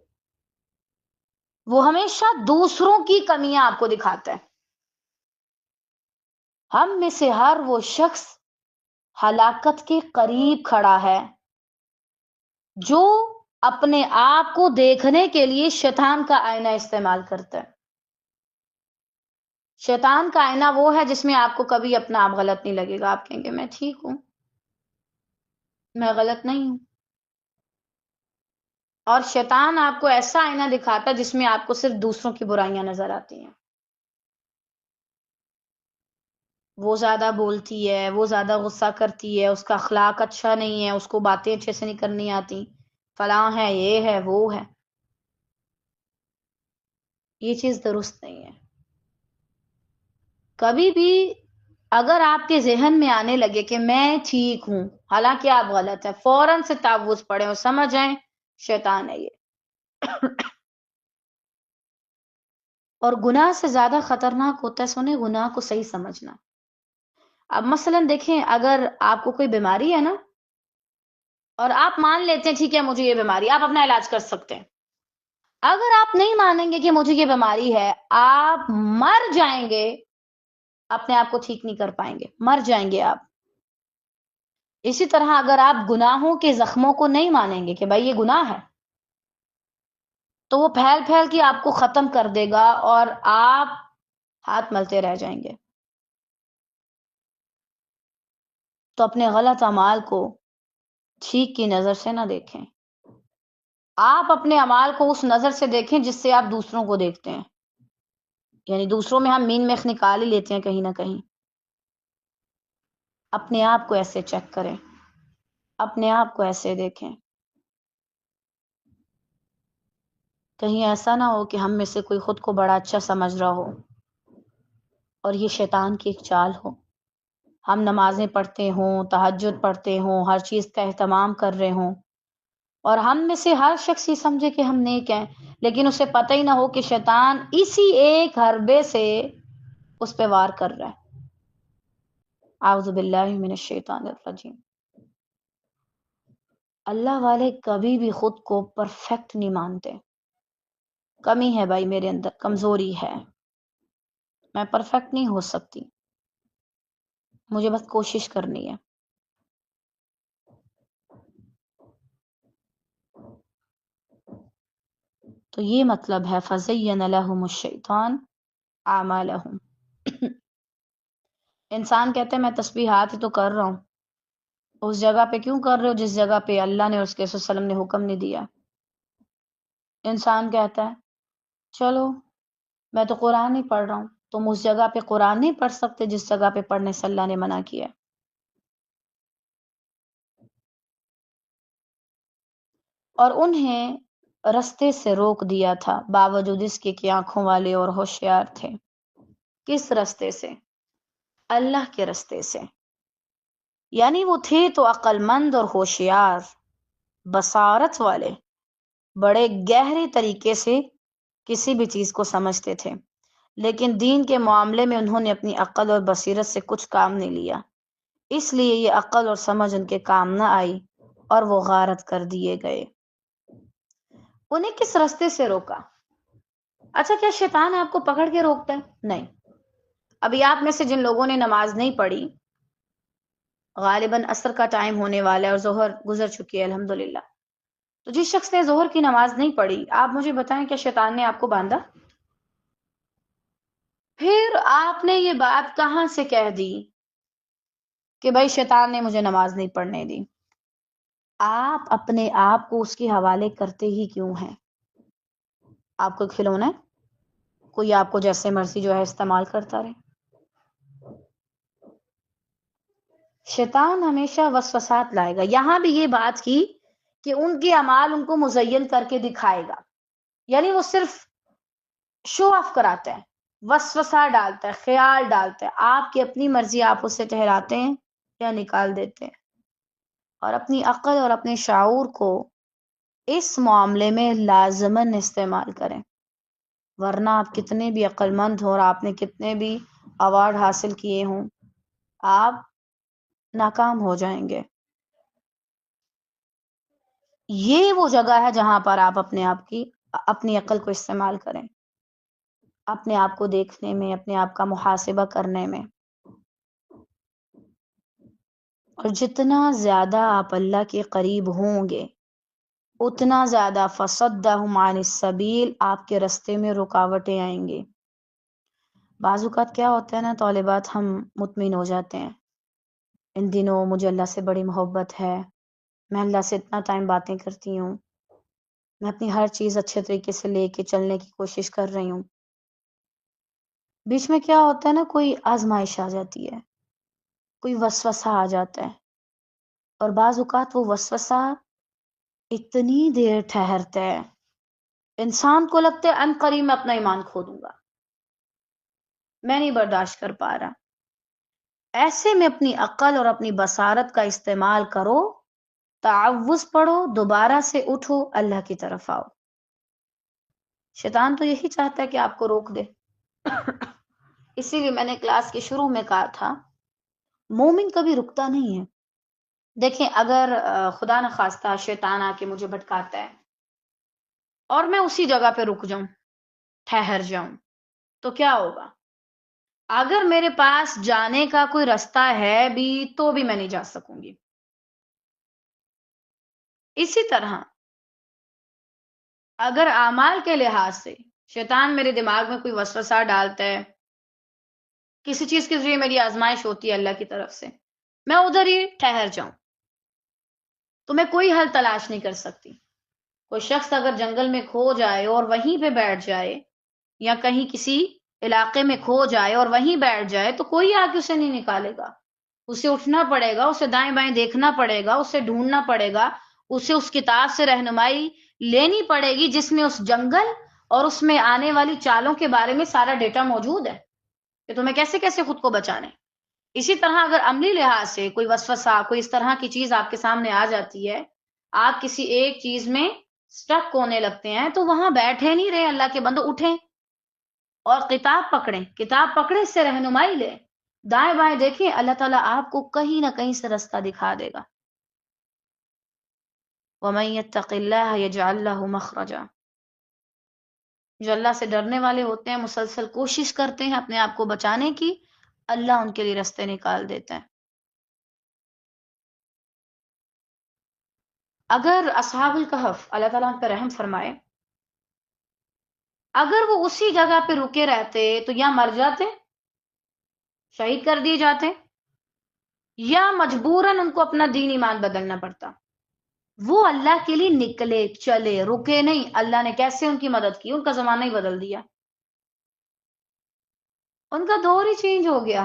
وہ ہمیشہ دوسروں کی کمیاں آپ کو دکھاتا ہے. ہم میں سے ہر وہ شخص ہلاکت کے قریب کھڑا ہے جو اپنے آپ کو دیکھنے کے لیے شیطان کا آئینہ استعمال کرتا ہے. شیطان کا آئینہ وہ ہے جس میں آپ کو کبھی اپنا آپ غلط نہیں لگے گا. آپ کہیں گے میں ٹھیک ہوں، میں غلط نہیں ہوں. اور شیطان آپ کو ایسا آئینہ دکھاتا ہے جس میں آپ کو صرف دوسروں کی برائیاں نظر آتی ہیں. وہ زیادہ بولتی ہے، وہ زیادہ غصہ کرتی ہے، اس کا اخلاق اچھا نہیں ہے، اس کو باتیں اچھے سے نہیں کرنی آتی، فلاں ہے، یہ ہے، وہ ہے. یہ چیز درست نہیں ہے. کبھی بھی اگر آپ کے ذہن میں آنے لگے کہ میں ٹھیک ہوں حالانکہ آپ غلط ہیں، فوراً سے تعوذ پڑھیں اور سمجھ جائیں شیطان ہے یہ. اور گناہ سے زیادہ خطرناک ہوتا ہے سنیں گناہ کو صحیح سمجھنا. اب مثلا دیکھیں، اگر آپ کو کوئی بیماری ہے نا اور آپ مان لیتے ہیں ٹھیک ہے مجھے یہ بیماری، آپ اپنا علاج کر سکتے ہیں. اگر آپ نہیں مانیں گے کہ مجھے یہ بیماری ہے، آپ مر جائیں گے، اپنے آپ کو ٹھیک نہیں کر پائیں گے، مر جائیں گے آپ. اسی طرح اگر آپ گناہوں کے زخموں کو نہیں مانیں گے کہ بھائی یہ گناہ ہے، تو وہ پھیل پھیل کے آپ کو ختم کر دے گا اور آپ ہاتھ ملتے رہ جائیں گے. تو اپنے غلط اعمال کو ٹھیک کی نظر سے نہ دیکھیں. آپ اپنے اعمال کو اس نظر سے دیکھیں جس سے آپ دوسروں کو دیکھتے ہیں. یعنی دوسروں میں ہم مین میخ نکال ہی لیتے ہیں کہیں نہ کہیں. اپنے آپ کو ایسے چیک کریں، اپنے آپ کو ایسے دیکھیں. کہیں ایسا نہ ہو کہ ہم میں سے کوئی خود کو بڑا اچھا سمجھ رہا ہو اور یہ شیطان کی ایک چال ہو. ہم نمازیں پڑھتے ہوں، تہجد پڑھتے ہوں، ہر چیز کا اہتمام کر رہے ہوں، اور ہم میں سے ہر شخص یہ سمجھے کہ ہم نیک ہیں، لیکن اسے پتہ ہی نہ ہو کہ شیطان اسی ایک حربے سے اس پہ وار کر رہا ہے. اعوذ باللہ من الشیطان الرجیم. اللہ والے کبھی بھی خود کو پرفیکٹ نہیں مانتے. کمی ہے بھائی میرے اندر، کمزوری ہے، میں پرفیکٹ نہیں ہو سکتی، مجھے بس کوشش کرنی ہے. تو یہ مطلب ہے فَزَيَّنَ لَهُمُ الشَّيْطَانُ أَعْمَالَهُمْ. انسان کہتے ہیں میں تسبیحات ہی تو کر رہا ہوں. اس جگہ پہ کیوں کر رہے ہو جس جگہ پہ اللہ نے اور اس کے رسول صلی اللہ علیہ وسلم نے حکم نہیں دیا؟ انسان کہتا ہے چلو میں تو قرآن ہی پڑھ رہا ہوں. تم اس جگہ پہ قرآن نہیں پڑھ سکتے جس جگہ پہ پڑھنے سے اللہ نے منع کیا. اور انہیں رستے سے روک دیا تھا باوجود اس کے کہ آنکھوں والے اور ہوشیار تھے. کس رستے سے؟ اللہ کے رستے سے. یعنی وہ تھے تو عقل مند اور ہوشیار، بصارت والے، بڑے گہرے طریقے سے کسی بھی چیز کو سمجھتے تھے، لیکن دین کے معاملے میں انہوں نے اپنی عقل اور بصیرت سے کچھ کام نہیں لیا، اس لیے یہ عقل اور سمجھ ان کے کام نہ آئی اور وہ غارت کر دیے گئے. انہیں کس رستے سے روکا؟ اچھا کیا شیطان آپ کو پکڑ کے روکتا ہے؟ نہیں. ابھی آپ میں سے جن لوگوں نے نماز نہیں پڑھی، غالباً عصر کا ٹائم ہونے والا ہے اور ظہر گزر چکی ہے الحمدللہ، تو جس شخص نے ظہر کی نماز نہیں پڑھی، آپ مجھے بتائیں کیا شیطان نے آپ کو باندھا؟ پھر آپ نے یہ بات کہاں سے کہہ دی کہ بھائی شیطان نے مجھے نماز نہیں پڑھنے دی؟ آپ اپنے آپ کو اس کے حوالے کرتے ہی کیوں ہیں؟ آپ کو کھلونا ہے، کوئی آپ کو جیسے مرضی جو ہے استعمال کرتا رہے. شیطان ہمیشہ وسوسات لائے گا. یہاں بھی یہ بات کی کہ ان کے اعمال ان کو مزین کر کے دکھائے گا، یعنی وہ صرف شو آف کراتا ہے. وسوسہ ڈالتا ہے، خیال ڈالتا ہے، آپ کی اپنی مرضی آپ اسے ٹھہراتے ہیں یا نکال دیتے ہیں. اور اپنی عقل اور اپنے شعور کو اس معاملے میں لازماً استعمال کریں، ورنہ آپ کتنے بھی عقل مند ہوں اور آپ نے کتنے بھی ایوارڈ حاصل کیے ہوں، آپ ناکام ہو جائیں گے. یہ وہ جگہ ہے جہاں پر آپ اپنی عقل کو استعمال کریں، اپنے آپ کو دیکھنے میں، اپنے آپ کا محاسبہ کرنے میں. اور جتنا زیادہ آپ اللہ کے قریب ہوں گے اتنا زیادہ فصدہم عن السبیل، آپ کے رستے میں رکاوٹیں آئیں گے. بعض اوقات کیا ہوتا ہے نا طالبات، ہم مطمئن ہو جاتے ہیں ان دنوں مجھے اللہ سے بڑی محبت ہے، میں اللہ سے اتنا ٹائم باتیں کرتی ہوں، میں اپنی ہر چیز اچھے طریقے سے لے کے چلنے کی کوشش کر رہی ہوں. بیچ میں کیا ہوتا ہے نا، کوئی آزمائش آ جاتی ہے، کوئی وسوسہ آ جاتا ہے، اور بعض اوقات وہ وسوسہ اتنی دیر ٹھہرتا ہے انسان کو لگتا ہے ان قریب میں اپنا ایمان کھو دوں گا، میں نہیں برداشت کر پا رہا. ایسے میں اپنی عقل اور اپنی بصارت کا استعمال کرو، تعوذ پڑھو، دوبارہ سے اٹھو، اللہ کی طرف آؤ. شیطان تو یہی چاہتا ہے کہ آپ کو روک دے. اسی لیے میں نے کلاس کے شروع میں کہا تھا مومن کبھی رکتا نہیں ہے. دیکھیں اگر خدا نخواستہ شیطان آ کے مجھے بھٹکاتا ہے اور میں اسی جگہ پہ رک جاؤں، ٹھہر جاؤں، تو کیا ہوگا؟ اگر میرے پاس جانے کا کوئی رستہ ہے بھی تو بھی میں نہیں جا سکوں گی. اسی طرح اگر اعمال کے لحاظ سے شیطان میرے دماغ میں کوئی وسوسہ ڈالتا ہے، کسی چیز کے ذریعے میری آزمائش ہوتی ہے اللہ کی طرف سے، میں ادھر ہی ٹھہر جاؤں تو میں کوئی حل تلاش نہیں کر سکتی. کوئی شخص اگر جنگل میں کھو جائے اور وہیں پہ بیٹھ جائے، یا کہیں کسی علاقے میں کھو جائے اور وہیں بیٹھ جائے، تو کوئی آ کے اسے نہیں نکالے گا. اسے اٹھنا پڑے گا، اسے دائیں بائیں دیکھنا پڑے گا، اسے ڈھونڈنا پڑے گا، اسے اس کتاب سے رہنمائی لینی پڑے گی جس میں اس جنگل اور اس میں آنے والی چالوں کے بارے میں سارا ڈیٹا موجود ہے کہ تمہیں کیسے کیسے خود کو بچانے. اسی طرح اگر عملی لحاظ سے کوئی وسوسہ، کوئی اس طرح کی چیز آپ کے سامنے آ جاتی ہے، آپ کسی ایک چیز میں سٹک ہونے لگتے ہیں، تو وہاں بیٹھے نہیں رہے اللہ کے بندو، اٹھیں اور کتاب پکڑیں، کتاب پکڑیں، اس سے رہنمائی لیں، دائیں بائیں دیکھیں، اللہ تعالیٰ آپ کو کہیں نہ کہیں سے رستہ دکھا دے گا. وَمَن يَتَّقِ اللَّهَ يَجْعَل لَّهُ مَخْرَجًا. جو اللہ سے ڈرنے والے ہوتے ہیں، مسلسل کوشش کرتے ہیں اپنے آپ کو بچانے کی، اللہ ان کے لیے رستے نکال دیتے ہیں. اگر اصحاب الکہف، اللہ تعالیٰ ان پر رحم فرمائے، اگر وہ اسی جگہ پہ رکے رہتے تو یا مر جاتے، شہید کر دیے جاتے، یا مجبوراً ان کو اپنا دین ایمان بدلنا پڑتا. وہ اللہ کے لیے نکلے، چلے، رکے نہیں. اللہ نے کیسے ان کی مدد کی؟ ان کا زمانہ ہی بدل دیا، ان کا دور ہی چینج ہو گیا.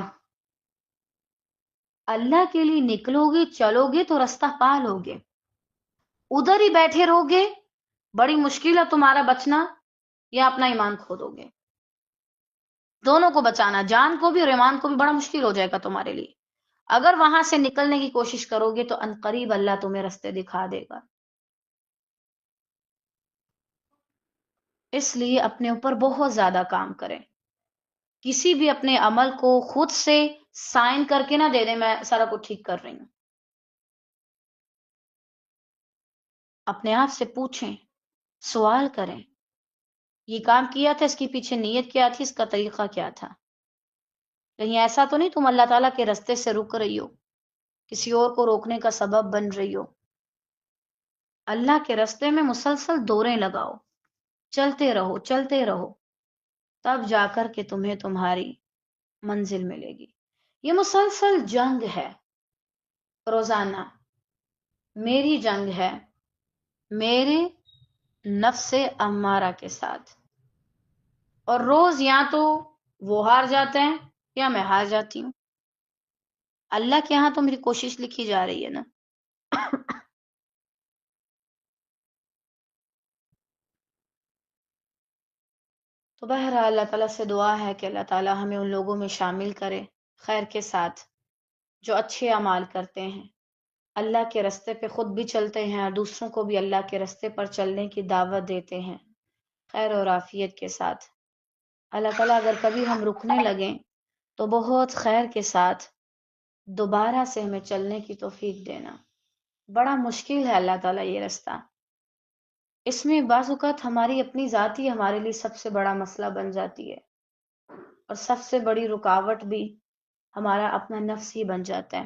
اللہ کے لیے نکلو گے، چلو گے تو رستہ پا لو گے. ادھر ہی بیٹھے رہو گے، بڑی مشکل ہے تمہارا بچنا، یا اپنا ایمان کھو دو گے. دونوں کو بچانا، جان کو بھی اور ایمان کو بھی، بڑا مشکل ہو جائے گا تمہارے لیے. اگر وہاں سے نکلنے کی کوشش کرو گے تو عنقریب اللہ تمہیں رستے دکھا دے گا. اس لیے اپنے اوپر بہت زیادہ کام کریں. کسی بھی اپنے عمل کو خود سے سائن کر کے نہ دے دیں میں سارا کچھ ٹھیک کر رہی ہوں. اپنے آپ سے پوچھیں، سوال کریں، یہ کام کیا تھا، اس کی پیچھے نیت کیا تھی، اس کا طریقہ کیا تھا؟ کہیں ایسا تو نہیں تم اللہ تعالیٰ کے رستے سے رک رہی ہو، کسی اور کو روکنے کا سبب بن رہی ہو؟ اللہ کے رستے میں مسلسل دوریں لگاؤ، چلتے رہو، چلتے رہو، تب جا کر کے تمہیں تمہاری منزل ملے گی. یہ مسلسل جنگ ہے، روزانہ میری جنگ ہے میرے نفس امارہ کے ساتھ، اور روز یا تو وہ ہار جاتے ہیں یا میں ہار جاتی ہوں. اللہ کے ہاں تو میری کوشش لکھی جا رہی ہے نا. تو بہرحال اللہ تعالیٰ سے دعا ہے کہ اللہ تعالیٰ ہمیں ان لوگوں میں شامل کرے خیر کے ساتھ جو اچھے اعمال کرتے ہیں، اللہ کے رستے پہ خود بھی چلتے ہیں اور دوسروں کو بھی اللہ کے رستے پر چلنے کی دعوت دیتے ہیں خیر اور عافیت کے ساتھ۔ اللہ تعالیٰ اگر کبھی ہم رکنے لگیں تو بہت خیر کے ساتھ دوبارہ سے ہمیں چلنے کی توفیق دینا۔ بڑا مشکل ہے اللہ تعالیٰ یہ رستہ، اس میں بعض اوقات ہماری اپنی ذات ہی ہمارے لیے سب سے بڑا مسئلہ بن جاتی ہے، اور سب سے بڑی رکاوٹ بھی ہمارا اپنا نفس ہی بن جاتا ہے۔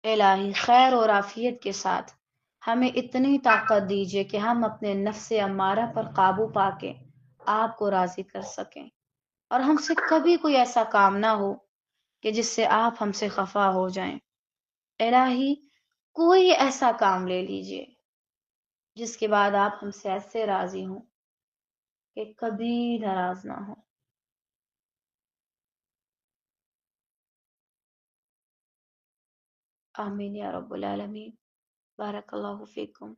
الہی خیر اور عافیت کے ساتھ ہمیں اتنی طاقت دیجیے کہ ہم اپنے نفس امارہ پر قابو پا کے آپ کو راضی کر سکیں، اور ہم سے کبھی کوئی ایسا کام نہ ہو کہ جس سے آپ ہم سے خفا ہو جائیں۔ الہی کوئی ایسا کام لے لیجیے جس کے بعد آپ ہم سے ایسے راضی ہوں کہ کبھی ناراض نہ ہوں۔ آمین یا رب العالمین۔ بارک اللہ فیکم۔